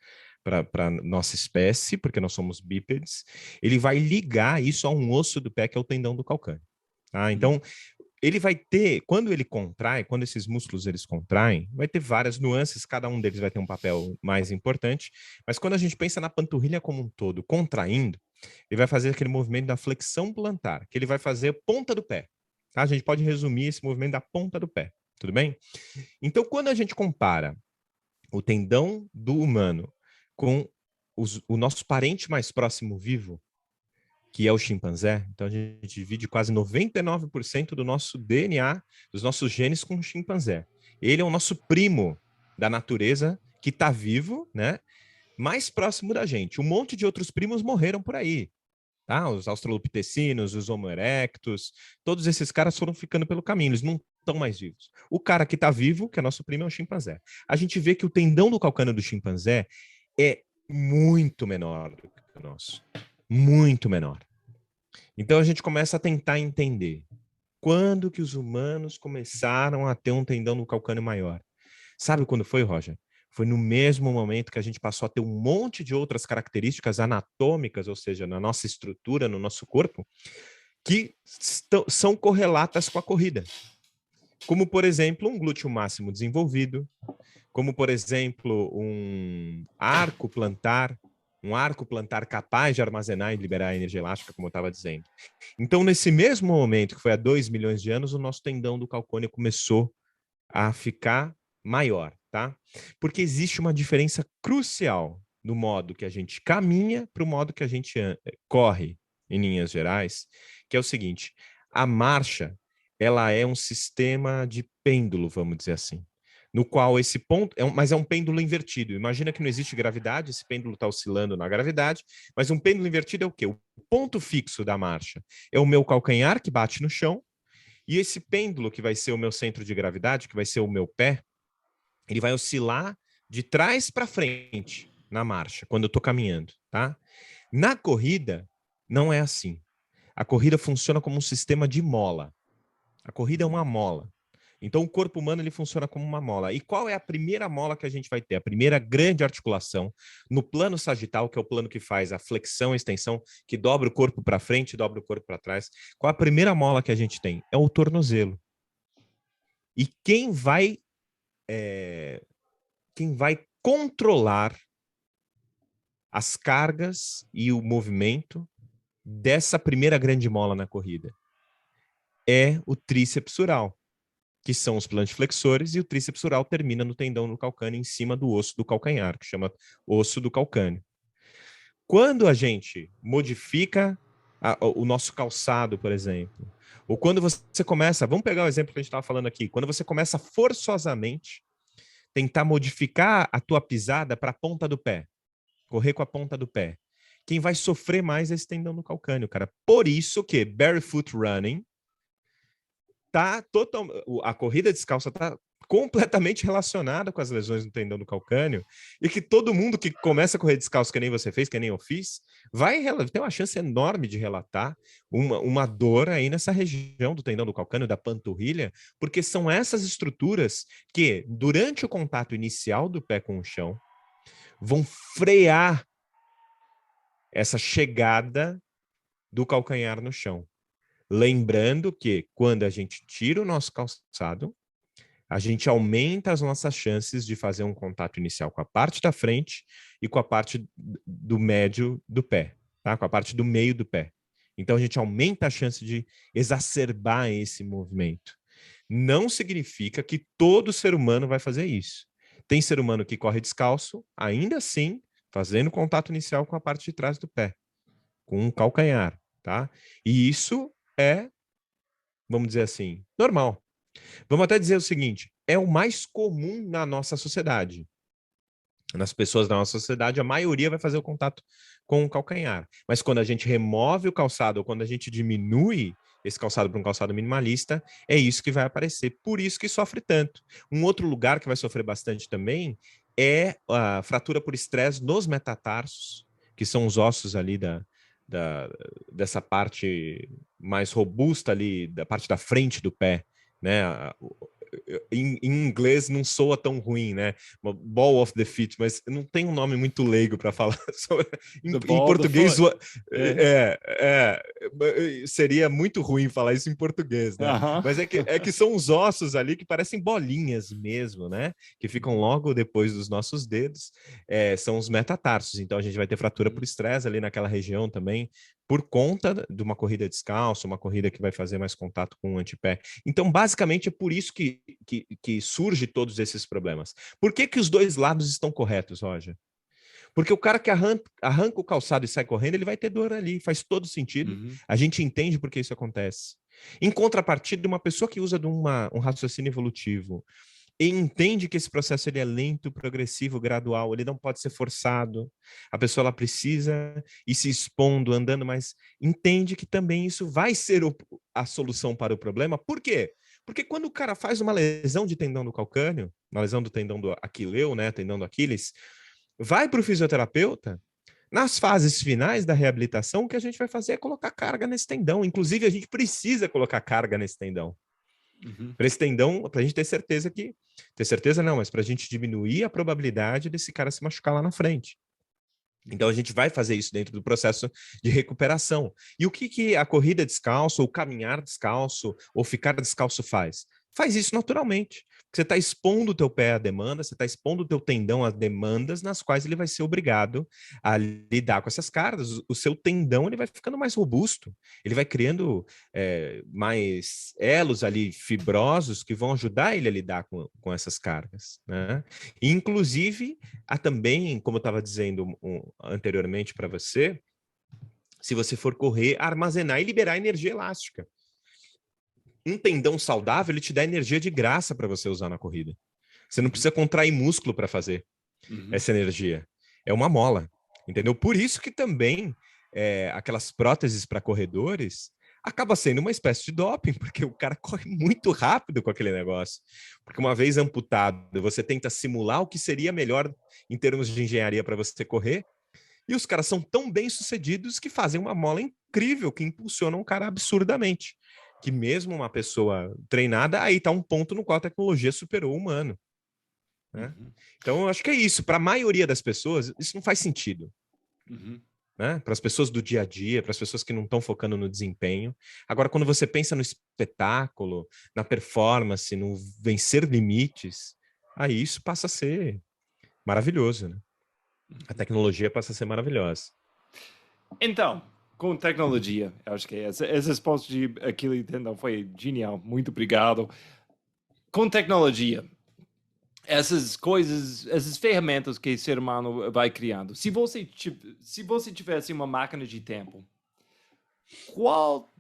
para nossa espécie, porque nós somos bípedes. Ele vai ligar isso a um osso do pé, que é o tendão do calcâneo. Tá? Então, ele vai ter, quando ele contrai, quando esses músculos eles contraem, vai ter várias nuances, cada um deles vai ter um papel mais importante, mas quando a gente pensa na panturrilha como um todo contraindo, ele vai fazer aquele movimento da flexão plantar, que ele vai fazer a ponta do pé. Tá? A gente pode resumir esse movimento da ponta do pé, tudo bem? Então, quando a gente compara o tendão do humano com o nosso parente mais próximo vivo, que é o chimpanzé, então a gente divide quase 99% do nosso DNA, dos nossos genes com o chimpanzé. Ele é o nosso primo da natureza que está vivo, né? Mais próximo da gente. Um monte de outros primos morreram por aí. tá? Os australopitecinos, os Homo erectus, todos esses caras foram ficando pelo caminho, eles não estão mais vivos. O cara que está vivo, que é nosso primo, é o chimpanzé. A gente vê que o tendão do calcâneo do chimpanzé é muito menor do que o nosso. Muito menor. Então a gente começa a tentar entender quando que os humanos começaram a ter um tendão do calcâneo maior. Sabe quando foi, Roger? Foi no mesmo momento que a gente passou a ter um monte de outras características anatômicas, ou seja, na nossa estrutura, no nosso corpo, que são correlatas com a corrida. Como, por exemplo, um glúteo máximo desenvolvido, como, por exemplo, um arco plantar capaz de armazenar e liberar energia elástica, como eu estava dizendo. Então, nesse mesmo momento, que foi há 2 milhões de anos, o nosso tendão do calcâneo começou a ficar maior, tá? Porque existe uma diferença crucial no modo que a gente caminha para o modo que a gente corre, em linhas gerais, que é o seguinte: a marcha, ela é um sistema de pêndulo, vamos dizer assim, no qual esse ponto, mas é um pêndulo invertido. Imagina que não existe gravidade, esse pêndulo está oscilando na gravidade, mas um pêndulo invertido é o quê? O ponto fixo da marcha é o meu calcanhar que bate no chão, e esse pêndulo, que vai ser o meu centro de gravidade, que vai ser o meu pé, ele vai oscilar de trás para frente na marcha, quando eu estou caminhando, tá? Na corrida, não é assim. A corrida funciona como um sistema de mola. A corrida é uma mola. Então, o corpo humano ele funciona como uma mola. E qual é a primeira mola que a gente vai ter? A primeira grande articulação no plano sagital, que é o plano que faz a flexão e extensão, que dobra o corpo para frente e dobra o corpo para trás. Qual a primeira mola que a gente tem? É o tornozelo. E quem vai controlar as cargas e o movimento dessa primeira grande mola na corrida é o tríceps sural, que são os plantiflexores, e o tríceps sural termina no tendão do calcâneo em cima do osso do calcanhar, que chama osso do calcâneo. Quando a gente modifica o nosso calçado, por exemplo, ou quando você começa, vamos pegar o exemplo que a gente estava falando aqui, quando você começa forçosamente tentar modificar a tua pisada para a ponta do pé, correr com a ponta do pé, quem vai sofrer mais é esse tendão do calcâneo, cara. Por isso que barefoot running a corrida descalça está completamente relacionada com as lesões no tendão do calcâneo, e que todo mundo que começa a correr descalço, que nem você fez, que nem eu fiz, vai ter uma chance enorme de relatar uma dor aí nessa região do tendão do calcâneo, da panturrilha, porque são essas estruturas que, durante o contato inicial do pé com o chão, vão frear essa chegada do calcanhar no chão. Lembrando que, quando a gente tira o nosso calçado, a gente aumenta as nossas chances de fazer um contato inicial com a parte da frente e com a parte do médio do pé, tá? Com a parte do meio do pé. Então, a gente aumenta a chance de exacerbar esse movimento. Não significa que todo ser humano vai fazer isso. Tem ser humano que corre descalço, ainda assim, fazendo contato inicial com a parte de trás do pé, com um calcanhar, tá? E isso é, vamos dizer assim, normal. Vamos até dizer o seguinte: é o mais comum na nossa sociedade. Nas pessoas da nossa sociedade, a maioria vai fazer o contato com o calcanhar. Mas quando a gente remove o calçado, ou quando a gente diminui esse calçado para um calçado minimalista, é isso que vai aparecer. Por isso que sofre tanto. Um outro lugar que vai sofrer bastante também é a fratura por estresse nos metatarsos, que são os ossos ali dessa parte mais robusta ali, da parte da frente do pé, né? Em inglês não soa tão ruim, né? Ball of the feet, mas não tem um nome muito leigo para falar sobre. Em português seria muito ruim falar isso em português, né? Mas é que são os ossos ali que parecem bolinhas mesmo, né? Que ficam logo depois dos nossos dedos. São os metatarsos. Então a gente vai ter fratura por estresse ali naquela região também, por conta de uma corrida descalço, uma corrida que vai fazer mais contato com o antepé. Então, basicamente, é por isso que surge todos esses problemas. Por que os dois lados estão corretos, Roger? Porque o cara que arranca o calçado e sai correndo, ele vai ter dor ali, faz todo sentido. A gente entende por que isso acontece. Em contrapartida, de uma pessoa que usa um raciocínio evolutivo e entende que esse processo ele é lento, progressivo, gradual, ele não pode ser forçado. A pessoa ela precisa ir se expondo, andando, mas entende que também isso vai ser a solução para o problema. Por quê? Porque quando o cara faz uma lesão de tendão do calcâneo, uma lesão do tendão do aquileu, né, tendão do Aquiles, vai para o fisioterapeuta, nas fases finais da reabilitação, o que a gente vai fazer é colocar carga nesse tendão. Inclusive, a gente precisa colocar carga nesse tendão. Para esse tendão, para a gente ter certeza que... Ter certeza não, mas para a gente diminuir a probabilidade desse cara se machucar lá na frente. Então, a gente vai fazer isso dentro do processo de recuperação. E o que a corrida descalço, ou caminhar descalço, ou ficar descalço faz? Faz isso naturalmente. Você está expondo o teu pé à demanda, você está expondo o teu tendão às demandas nas quais ele vai ser obrigado a lidar com essas cargas. O seu tendão ele vai ficando mais robusto, ele vai criando mais elos ali fibrosos que vão ajudar ele a lidar com essas cargas, né? E, inclusive, há também, como eu estava dizendo anteriormente para você, se você for correr, armazenar e liberar energia elástica. Um tendão saudável, ele te dá energia de graça para você usar na corrida. Você não precisa contrair músculo para fazer essa energia. É uma mola, entendeu? Por isso que também aquelas próteses para corredores acaba sendo uma espécie de doping, porque o cara corre muito rápido com aquele negócio. Porque uma vez amputado, você tenta simular o que seria melhor em termos de engenharia para você correr, e os caras são tão bem-sucedidos que fazem uma mola incrível, que impulsiona um cara absurdamente. Que mesmo uma pessoa treinada, aí está um ponto no qual a tecnologia superou o humano. Né? Então, eu acho que é isso. Para a maioria das pessoas, isso não faz sentido. Né? Para as pessoas do dia a dia, para as pessoas que não estão focando no desempenho. Agora, quando você pensa no espetáculo, na performance, no vencer limites, aí isso passa a ser maravilhoso. Né? A tecnologia passa a ser maravilhosa. Então, com tecnologia, acho que essa resposta de aquele tendão foi genial. Muito obrigado. Com tecnologia, essas coisas, essas ferramentas que o ser humano vai criando. Se você tivesse uma máquina de tempo, qual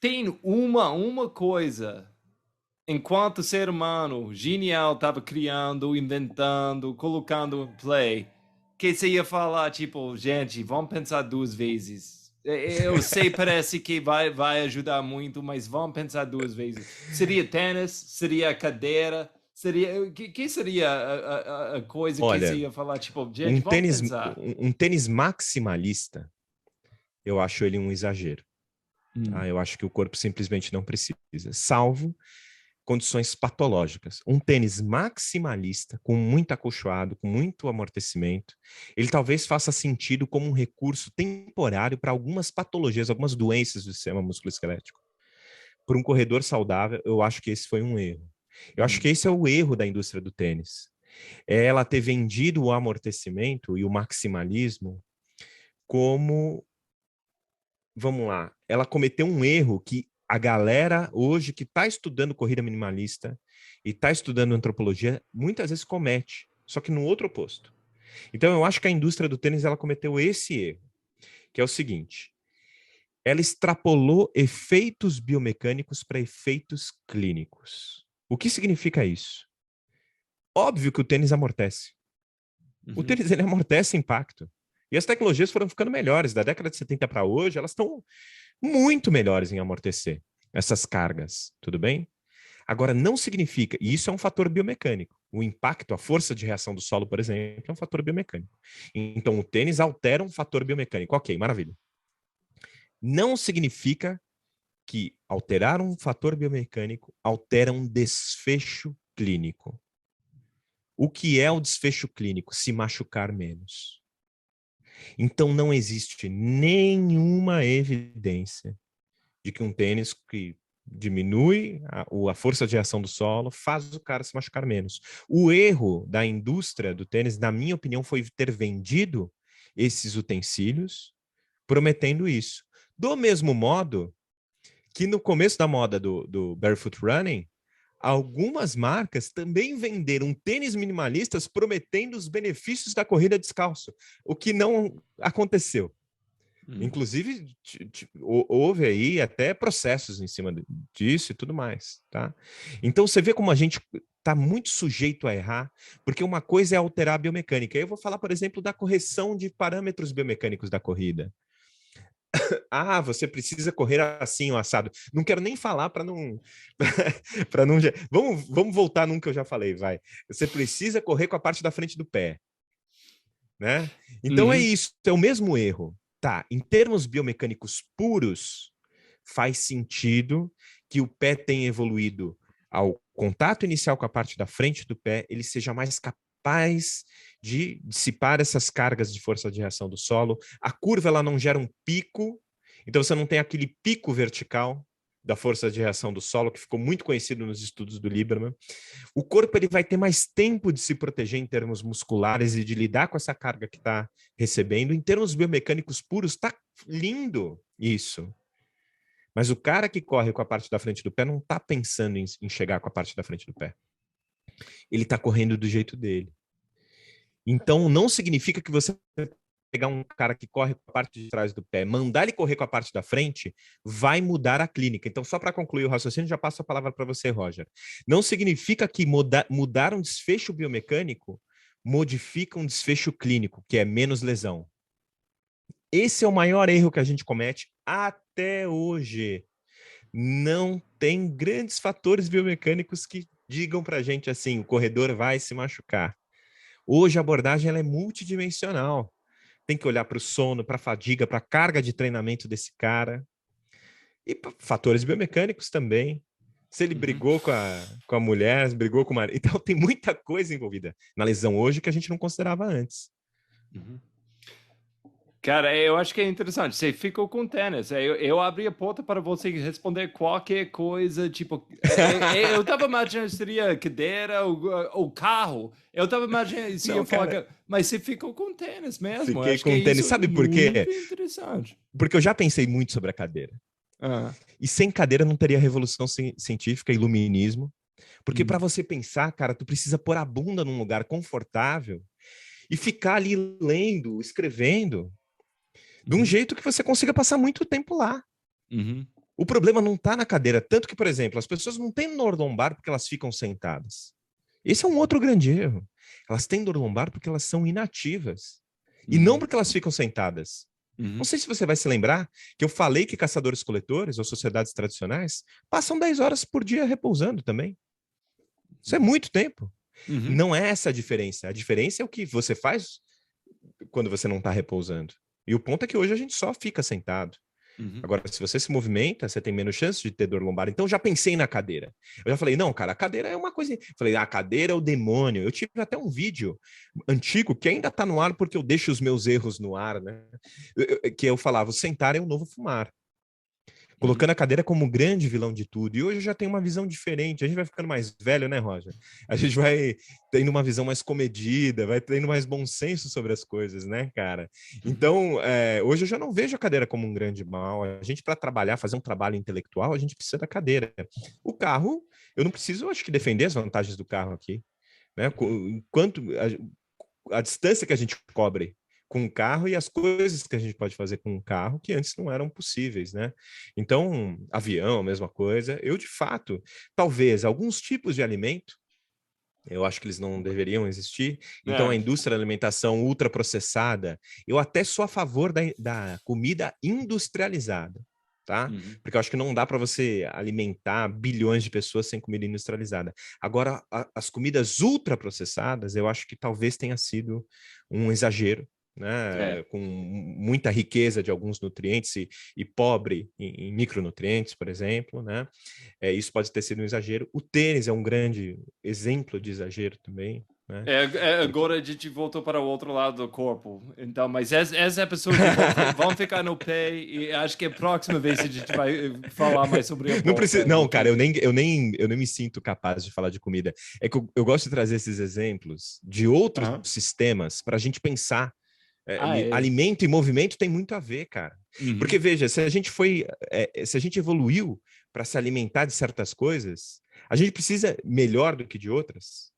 tem uma coisa enquanto ser humano genial estava criando, inventando, colocando em play, que você ia falar, tipo, gente, vamos pensar duas vezes. Eu sei, parece que vai ajudar muito, mas vamos pensar duas vezes. Seria tênis? Seria a cadeira? Que seria a coisa que você Olha, ia falar, tipo, gente, vamos pensar. um tênis maximalista, eu acho ele um exagero. Tá? Eu acho que o corpo simplesmente não precisa, salvo condições patológicas. Um tênis maximalista, com muito acolchoado, com muito amortecimento, ele talvez faça sentido como um recurso temporário para algumas patologias, algumas doenças do sistema musculoesquelético. Para um corredor saudável, eu acho que esse foi um erro. Eu acho que esse é o erro da indústria do tênis. É ela ter vendido o amortecimento e o maximalismo como... Vamos lá, ela cometeu um erro que a galera hoje que está estudando corrida minimalista e está estudando antropologia, muitas vezes comete, só que no outro oposto. Então eu acho que a indústria do tênis ela cometeu esse erro, que é o seguinte: ela extrapolou efeitos biomecânicos para efeitos clínicos. O que significa isso? Óbvio que o tênis amortece. O tênis ele amortece impacto. E as tecnologias foram ficando melhores. Da década de 70 para hoje, elas estão muito melhores em amortecer essas cargas, tudo bem? Agora, não significa, e isso é um fator biomecânico, o impacto, a força de reação do solo, por exemplo, é um fator biomecânico. Então, o tênis altera um fator biomecânico. Ok, maravilha. Não significa que alterar um fator biomecânico altera um desfecho clínico. O que é o desfecho clínico? Se machucar menos. Então, não existe nenhuma evidência de que um tênis que diminui a força de reação do solo faz o cara se machucar menos. O erro da indústria do tênis, na minha opinião, foi ter vendido esses utensílios prometendo isso. Do mesmo modo que no começo da moda do barefoot running, algumas marcas também venderam tênis minimalistas prometendo os benefícios da corrida descalço, o que não aconteceu. Inclusive, houve aí até processos em cima disso e tudo mais, tá? Então, você vê como a gente está muito sujeito a errar, porque uma coisa é alterar a biomecânica. Eu vou falar, por exemplo, da correção de parâmetros biomecânicos da corrida. Ah, você precisa correr assim, o assado. Não quero nem falar para não, para não. Vamos voltar num que eu já falei, vai. Você precisa correr com a parte da frente do pé, né? Então é isso, é o mesmo erro. Tá, em termos biomecânicos puros, faz sentido que o pé tenha evoluído ao contato inicial com a parte da frente do pé, ele seja mais capaz de dissipar essas cargas de força de reação do solo. A curva ela não gera um pico, então você não tem aquele pico vertical da força de reação do solo, que ficou muito conhecido nos estudos do Lieberman. O corpo ele vai ter mais tempo de se proteger em termos musculares e de lidar com essa carga que está recebendo. Em termos biomecânicos puros, está lindo isso. Mas o cara que corre com a parte da frente do pé não está pensando em chegar com a parte da frente do pé. Ele está correndo do jeito dele. Então, não significa que você pegar um cara que corre com a parte de trás do pé, mandar ele correr com a parte da frente, vai mudar a clínica. Então, só para concluir o raciocínio, já passo a palavra para você, Roger. Não significa que mudar um desfecho biomecânico modifica um desfecho clínico, que é menos lesão. Esse é o maior erro que a gente comete até hoje. Não tem grandes fatores biomecânicos que digam para a gente assim, o corredor vai se machucar. Hoje a abordagem ela é multidimensional. Tem que olhar para o sono, para a fadiga, para a carga de treinamento desse cara. E fatores biomecânicos também. Se ele brigou com a mulher, brigou com o marido. Então tem muita coisa envolvida na lesão hoje que a gente não considerava antes. Cara, eu acho que é interessante. Você ficou com tênis. Eu abri a porta para você responder qualquer coisa. Tipo, eu tava imaginando que seria cadeira ou carro. Eu tava imaginando se ia falar. Mas você ficou com tênis mesmo. Fiquei acho com que tênis. isso Sabe é por quê? muito interessante. Porque eu já pensei muito sobre a cadeira. E sem cadeira não teria revolução científica, iluminismo. Porque para você pensar, cara, tu precisa pôr a bunda num lugar confortável e ficar ali lendo, escrevendo, de um jeito que você consiga passar muito tempo lá. O problema não está na cadeira. Tanto que, por exemplo, as pessoas não têm dor lombar porque elas ficam sentadas. Esse é um outro grande erro. Elas têm dor lombar porque elas são inativas. E não porque elas ficam sentadas. Não sei se você vai se lembrar que eu falei que caçadores-coletores ou sociedades tradicionais passam 10 horas por dia repousando também. Isso é muito tempo. Não é essa a diferença. A diferença é o que você faz quando você não está repousando. E o ponto é que hoje a gente só fica sentado. Agora, se você se movimenta, você tem menos chance de ter dor lombar. Então, já pensei na cadeira. Eu já falei, não, cara, a cadeira é uma coisa... Falei, a cadeira é o demônio. Eu tive até um vídeo antigo que ainda está no ar porque eu deixo os meus erros no ar, né? Que eu falava, o sentar é o novo fumar. Colocando a cadeira como grande vilão de tudo. E hoje eu já tenho uma visão diferente. A gente vai ficando mais velho, né, Roger? A gente vai tendo uma visão mais comedida, vai tendo mais bom senso sobre as coisas, né, cara? Então, hoje eu já não vejo a cadeira como um grande mal. A gente, para trabalhar, fazer um trabalho intelectual, a gente precisa da cadeira. O carro, eu não preciso, acho que, defender as vantagens do carro aqui. Né? Enquanto a distância que a gente cobre com o carro e as coisas que a gente pode fazer com o carro que antes não eram possíveis, né? Então, avião, mesma coisa. Eu, de fato, talvez alguns tipos de alimento, eu acho que eles não deveriam existir. Então, a indústria da alimentação ultraprocessada, eu até sou a favor da comida industrializada, tá? Porque eu acho que não dá para você alimentar bilhões de pessoas sem comida industrializada. Agora, as comidas ultraprocessadas, eu acho que talvez tenha sido um exagero, né? Com muita riqueza de alguns nutrientes e pobre em micronutrientes, por exemplo, né? Isso pode ter sido um exagero. O tênis é um grande exemplo de exagero também, né? Agora a gente voltou para o outro lado do corpo. Então, mas essa episódio vamos ficar no pé e acho que a próxima vez a gente vai falar mais sobre a Não precisa, não, cara, eu nem me sinto capaz de falar de comida. É que eu gosto de trazer esses exemplos de outros sistemas para a gente pensar. Alimento e movimento tem muito a ver, cara. Porque, veja, se a gente evoluiu para se alimentar de certas coisas, a gente precisa melhor do que de outras.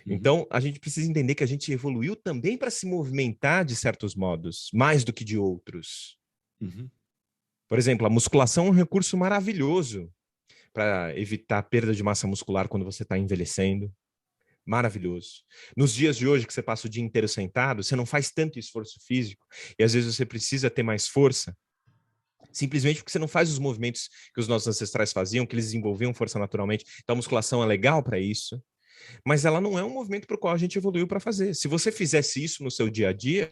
Então, a gente precisa entender que a gente evoluiu também para se movimentar de certos modos, mais do que de outros. Por exemplo, a musculação é um recurso maravilhoso para evitar perda de massa muscular quando você está envelhecendo. maravilhoso. Nos dias de hoje, que você passa o dia inteiro sentado, você não faz tanto esforço físico, e às vezes você precisa ter mais força, simplesmente porque você não faz os movimentos que os nossos ancestrais faziam, que eles desenvolviam força naturalmente. Então a musculação é legal para isso, mas ela não é um movimento para o qual a gente evoluiu para fazer. Se você fizesse isso no seu dia a dia,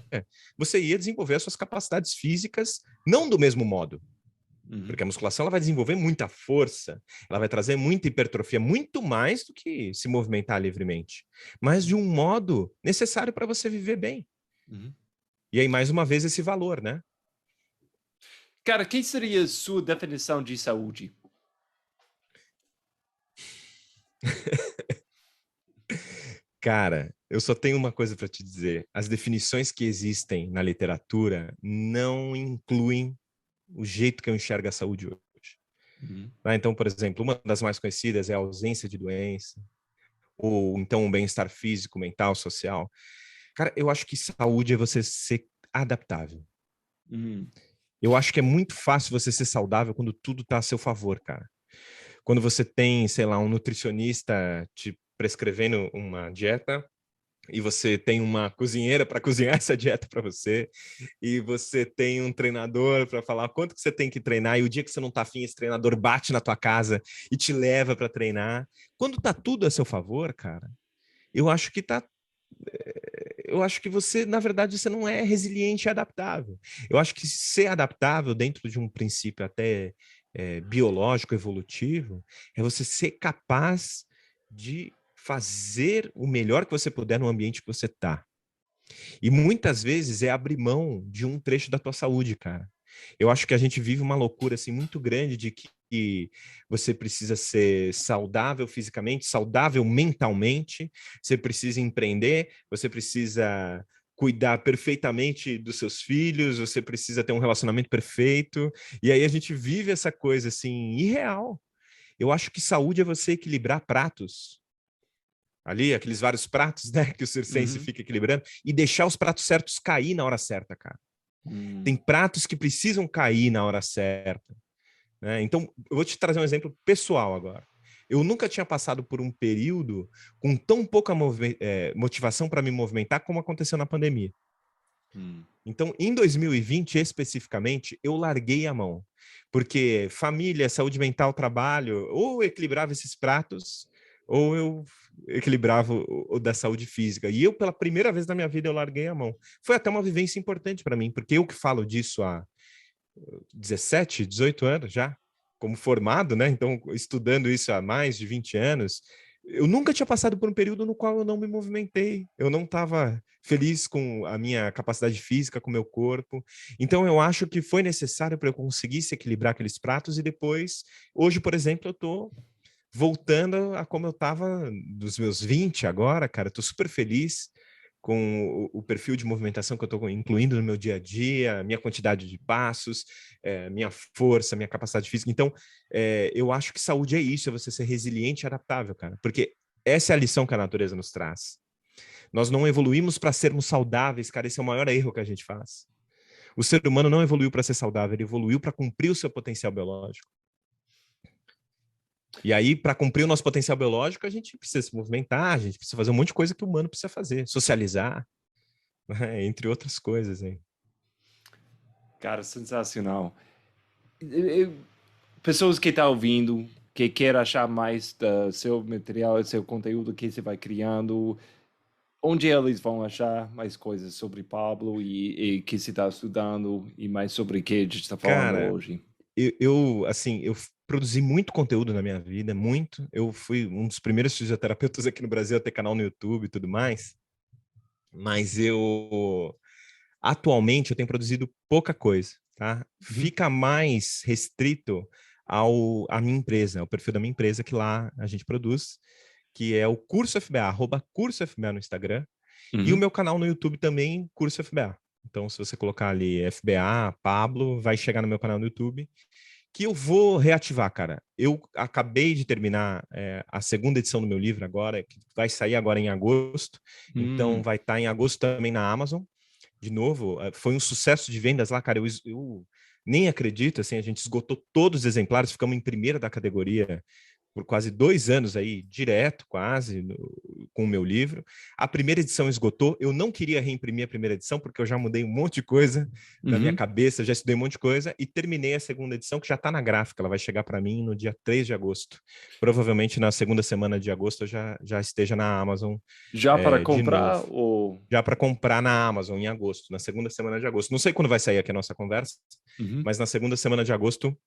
você ia desenvolver as suas capacidades físicas não do mesmo modo. Porque a musculação ela vai desenvolver muita força, ela vai trazer muita hipertrofia, muito mais do que se movimentar livremente, mas de um modo necessário para você viver bem. E aí, mais uma vez, esse valor, né? Cara, quem seria a sua definição de saúde? Cara, eu só tenho uma coisa para te dizer. As definições que existem na literatura não incluem o jeito que eu enxergo a saúde hoje. Então, por exemplo, uma das mais conhecidas é a ausência de doença, ou então um bem-estar físico, mental, social. Cara, eu acho que saúde é você ser adaptável. Eu acho que é muito fácil você ser saudável quando tudo tá a seu favor, cara. Quando você tem, sei lá, um nutricionista te prescrevendo uma dieta e você tem uma cozinheira para cozinhar essa dieta para você e você tem um treinador para falar quanto que você tem que treinar e o dia que você não tá afim, esse treinador bate na tua casa e te leva para treinar. Quando tá tudo a seu favor, cara, eu acho que tá eu acho que você, na verdade, você não é resiliente e adaptável. Eu acho que ser adaptável dentro de um princípio até biológico, evolutivo, é você ser capaz de fazer o melhor que você puder no ambiente que você está. E muitas vezes é abrir mão de um trecho da tua saúde, cara. Eu acho que a gente vive uma loucura assim muito grande de que você precisa ser saudável fisicamente, saudável mentalmente, você precisa empreender, você precisa cuidar perfeitamente dos seus filhos, você precisa ter um relacionamento perfeito, e aí a gente vive essa coisa assim irreal. Eu acho que saúde é você equilibrar pratos, ali, aqueles vários pratos, né, que o circense fica equilibrando, e deixar os pratos certos cair na hora certa, cara. Tem pratos que precisam cair na hora certa, né? Então, eu vou te trazer um exemplo pessoal agora. Eu nunca tinha passado por um período com tão pouca motivação para me movimentar como aconteceu na pandemia. Então, em 2020, especificamente, eu larguei a mão. Porque família, saúde mental, trabalho, ou eu equilibrava esses pratos, ou eu equilibrava o da saúde física. E eu, pela primeira vez na minha vida, eu larguei a mão. Foi até uma vivência importante para mim, porque eu que falo disso há 17, 18 anos já, como formado, né? Então, estudando isso há mais de 20 anos, eu nunca tinha passado por um período no qual eu não me movimentei. Eu não estava feliz com a minha capacidade física, com o meu corpo. Então, eu acho que foi necessário para eu conseguir se equilibrar aqueles pratos e depois, hoje, por exemplo, eu estou voltando a como eu estava dos meus 20 agora, cara. Estou super feliz com o perfil de movimentação que eu estou incluindo no meu dia a dia, minha quantidade de passos, minha força, minha capacidade física. Então, eu acho que saúde é isso, é você ser resiliente e adaptável, cara. Porque essa é a lição que a natureza nos traz. Nós não evoluímos para sermos saudáveis, cara. Esse é o maior erro que a gente faz. O ser humano não evoluiu para ser saudável, ele evoluiu para cumprir o seu potencial biológico. E aí, para cumprir o nosso potencial biológico, a gente precisa se movimentar, a gente precisa fazer um monte de coisa que o humano precisa fazer, socializar, né? Entre outras coisas, hein? Cara, sensacional. Pessoas que estão ouvindo, que querem achar mais do seu material, do seu conteúdo que você vai criando, onde eles vão achar mais coisas sobre Pablo e que você está estudando e mais sobre o que a gente está falando Cara, hoje? assim, eu produzi muito conteúdo na minha vida, muito. Eu fui um dos primeiros fisioterapeutas aqui no Brasil a ter canal no YouTube e tudo mais. Mas atualmente, eu tenho produzido pouca coisa, tá? Fica mais restrito à minha empresa, ao perfil da minha empresa, que lá a gente produz, que é o Curso FBA, @CursoFBA no Instagram, e o meu canal no YouTube também, Curso FBA. Então, se você colocar ali FBA, Pablo, vai chegar no meu canal no YouTube, que eu vou reativar, cara. Eu acabei de terminar a segunda edição do meu livro agora, que vai sair agora em agosto, então vai estar em agosto também na Amazon. De novo, foi um sucesso de vendas lá, cara. Eu nem acredito, assim, a gente esgotou todos os exemplares, ficamos em primeira da categoria, por quase 2 anos aí, direto, quase, com o meu livro. A primeira edição esgotou. Eu não queria reimprimir a primeira edição, porque eu já mudei um monte de coisa na minha cabeça, já estudei um monte de coisa, e terminei a segunda edição, que já está na gráfica. Ela vai chegar para mim no dia 3 de agosto. Provavelmente na segunda semana de agosto eu já esteja na Amazon Já para de novo. comprar ou... Já para comprar na Amazon em agosto, na segunda semana de agosto. Não sei quando vai sair aqui a nossa conversa, mas na segunda semana de agosto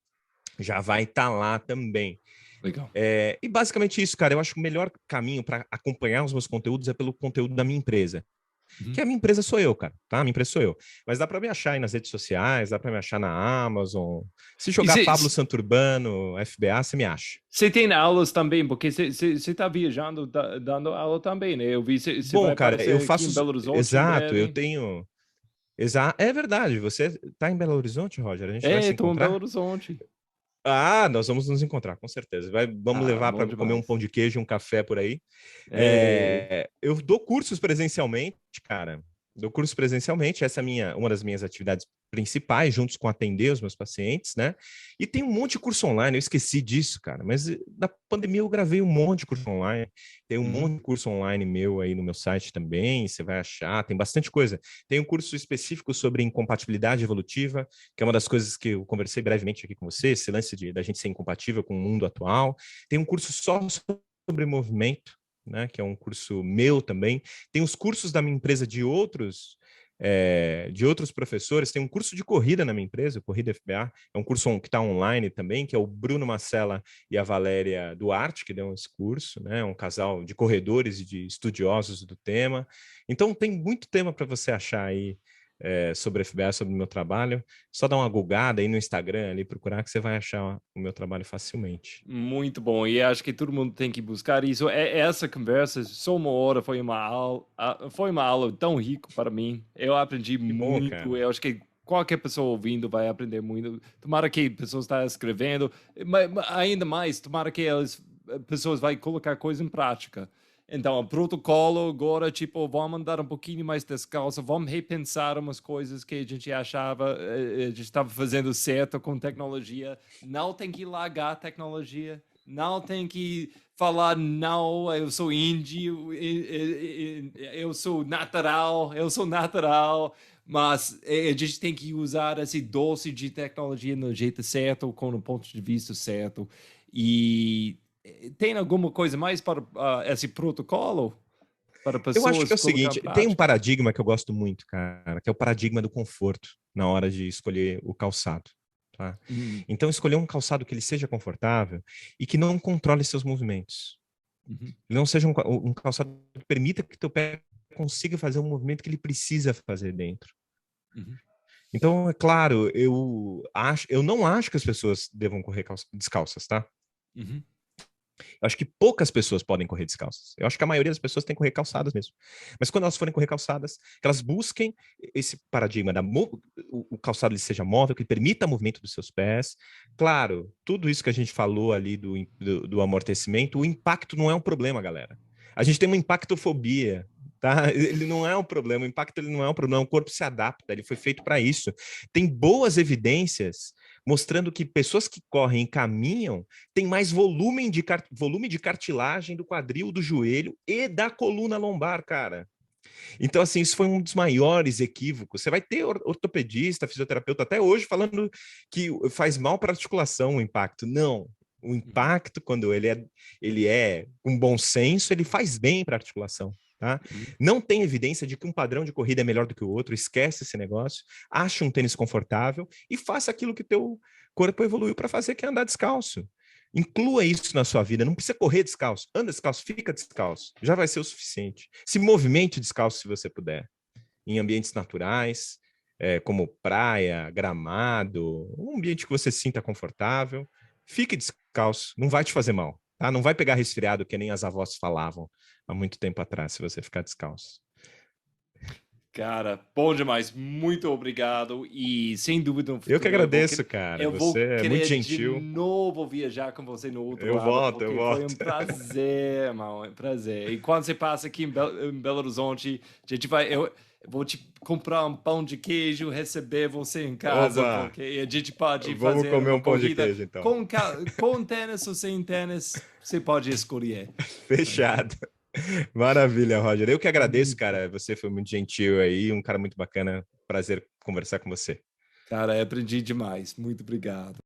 já vai estar lá também. Legal. E basicamente isso, cara. Eu acho que o melhor caminho para acompanhar os meus conteúdos é pelo conteúdo da minha empresa. Que a minha empresa sou eu, cara, tá? A minha empresa sou eu. Mas dá para me achar aí nas redes sociais, dá para me achar na Amazon. Se jogar Pablo Santurbano, FBA, você me acha. Você tem aulas também, porque você está viajando, dando aula também, né? Eu vi você vai cara, aparecer eu faço... aqui em Belo Horizonte Exato, em eu breve. tenho... É verdade, você tá em Belo Horizonte, Roger? A gente vai se Estou em Belo encontrar? Horizonte. Nós vamos nos encontrar, com certeza. Vamos levar Bom para comer um demais. pão de queijo, um café por aí. Eu dou cursos presencialmente, cara. Dou cursos presencialmente. Essa é uma das minhas atividades principais, juntos com atender os meus pacientes, né? E tem um monte de curso online. Eu esqueci disso, cara. Mas na pandemia eu gravei um monte de curso online. Tem um monte de curso online meu aí no meu site também. Você vai achar. Tem bastante coisa. Tem um curso específico sobre incompatibilidade evolutiva, que é uma das coisas que eu conversei brevemente aqui com você, esse lance da gente ser incompatível com o mundo atual. Tem um curso só sobre movimento, né, que é um curso meu também. Tem os cursos da minha empresa de outros professores. Tem um curso de corrida na minha empresa, o Corrida FBA. É um curso que está online também, que é o Bruno Macella e a Valéria Duarte, que dão esse curso, né? Um casal de corredores e de estudiosos do tema. Então, tem muito tema para você achar aí sobre FBA, sobre o meu trabalho. Só dá uma googada aí no Instagram, ali, procurar, que você vai achar o meu trabalho facilmente. Muito bom, e acho que todo mundo tem que buscar isso. Essa conversa, só uma hora, foi uma aula tão rica para mim. Eu aprendi Que bom, muito, cara. eu acho que qualquer pessoa ouvindo vai aprender muito. Tomara que pessoas estão escrevendo, mas ainda mais, tomara que pessoas vão colocar coisa em prática. Então, o protocolo agora, tipo, vamos andar um pouquinho mais descalço, vamos repensar umas coisas que a gente achava, a gente estava fazendo certo com tecnologia. Não tem que largar a tecnologia, não tem que falar, não, eu sou índio, eu sou natural, mas a gente tem que usar esse doce de tecnologia no jeito certo, com o ponto de vista certo. E tem alguma coisa mais para esse protocolo? Para Eu acho que pessoas é o colocar em seguinte, tem um prática? paradigma que eu gosto muito, cara, que é o paradigma do conforto na hora de escolher o calçado, tá? Uhum, Então, escolher um calçado que ele seja confortável e que não controle seus movimentos. uhum, Ele não seja um calçado que permita que teu pé consiga fazer o movimento que ele precisa fazer dentro. uhum, Então, é claro, eu não acho que as pessoas devam correr descalças, tá? uhum, Eu acho que poucas pessoas podem correr descalças. Eu acho que a maioria das pessoas tem que correr calçadas mesmo. Mas quando elas forem correr calçadas, que elas busquem esse paradigma o calçado ele seja móvel, que ele permita o movimento dos seus pés. Claro, tudo isso que a gente falou ali do amortecimento, o impacto não é um problema, galera. A gente tem uma impactofobia, tá? Ele não é um problema, o impacto ele não é um problema, o corpo se adapta, ele foi feito para isso. Tem boas evidências mostrando que pessoas que correm e caminham têm mais volume de cartilagem do quadril, do joelho e da coluna lombar, cara. Então, assim, isso foi um dos maiores equívocos. Você vai ter ortopedista, fisioterapeuta até hoje falando que faz mal para a articulação o impacto. Não. O uhum, impacto, quando ele é com bom senso, ele faz bem para a articulação. Tá? uhum. Não tem evidência de que um padrão de corrida é melhor do que o outro. Esquece esse negócio. Ache um tênis confortável e faça aquilo que teu corpo evoluiu para fazer, que é andar descalço. Inclua isso na sua vida. Não precisa correr descalço. Anda descalço, fica descalço. Já vai ser o suficiente. Se movimente descalço se você puder. Em ambientes naturais, como praia, gramado, um ambiente que você se sinta confortável. Fique descalço. Não vai te fazer mal. Tá? Não vai pegar resfriado, que nem as avós falavam há muito tempo atrás, se você ficar descalço. Cara, bom demais. Muito obrigado. E sem dúvida no Eu que futuro agradeço, cara. eu vou Você é muito querer de gentil. novo viajar com você no outro Eu lado, volto, eu porque foi um volto. prazer, irmão, um prazer. E quando você passa aqui em Belo Horizonte, a gente vai. vou te comprar um pão de queijo, receber você em casa, Oba! porque a gente pode Vamos fazer comer uma um pão de corrida queijo, então. com tênis ou sem tênis, você pode escolher. Fechado. Maravilha, Roger. Eu que agradeço, Muito. cara. Você foi muito gentil aí, um cara muito bacana. Prazer conversar com você. Cara, aprendi demais. Muito obrigado.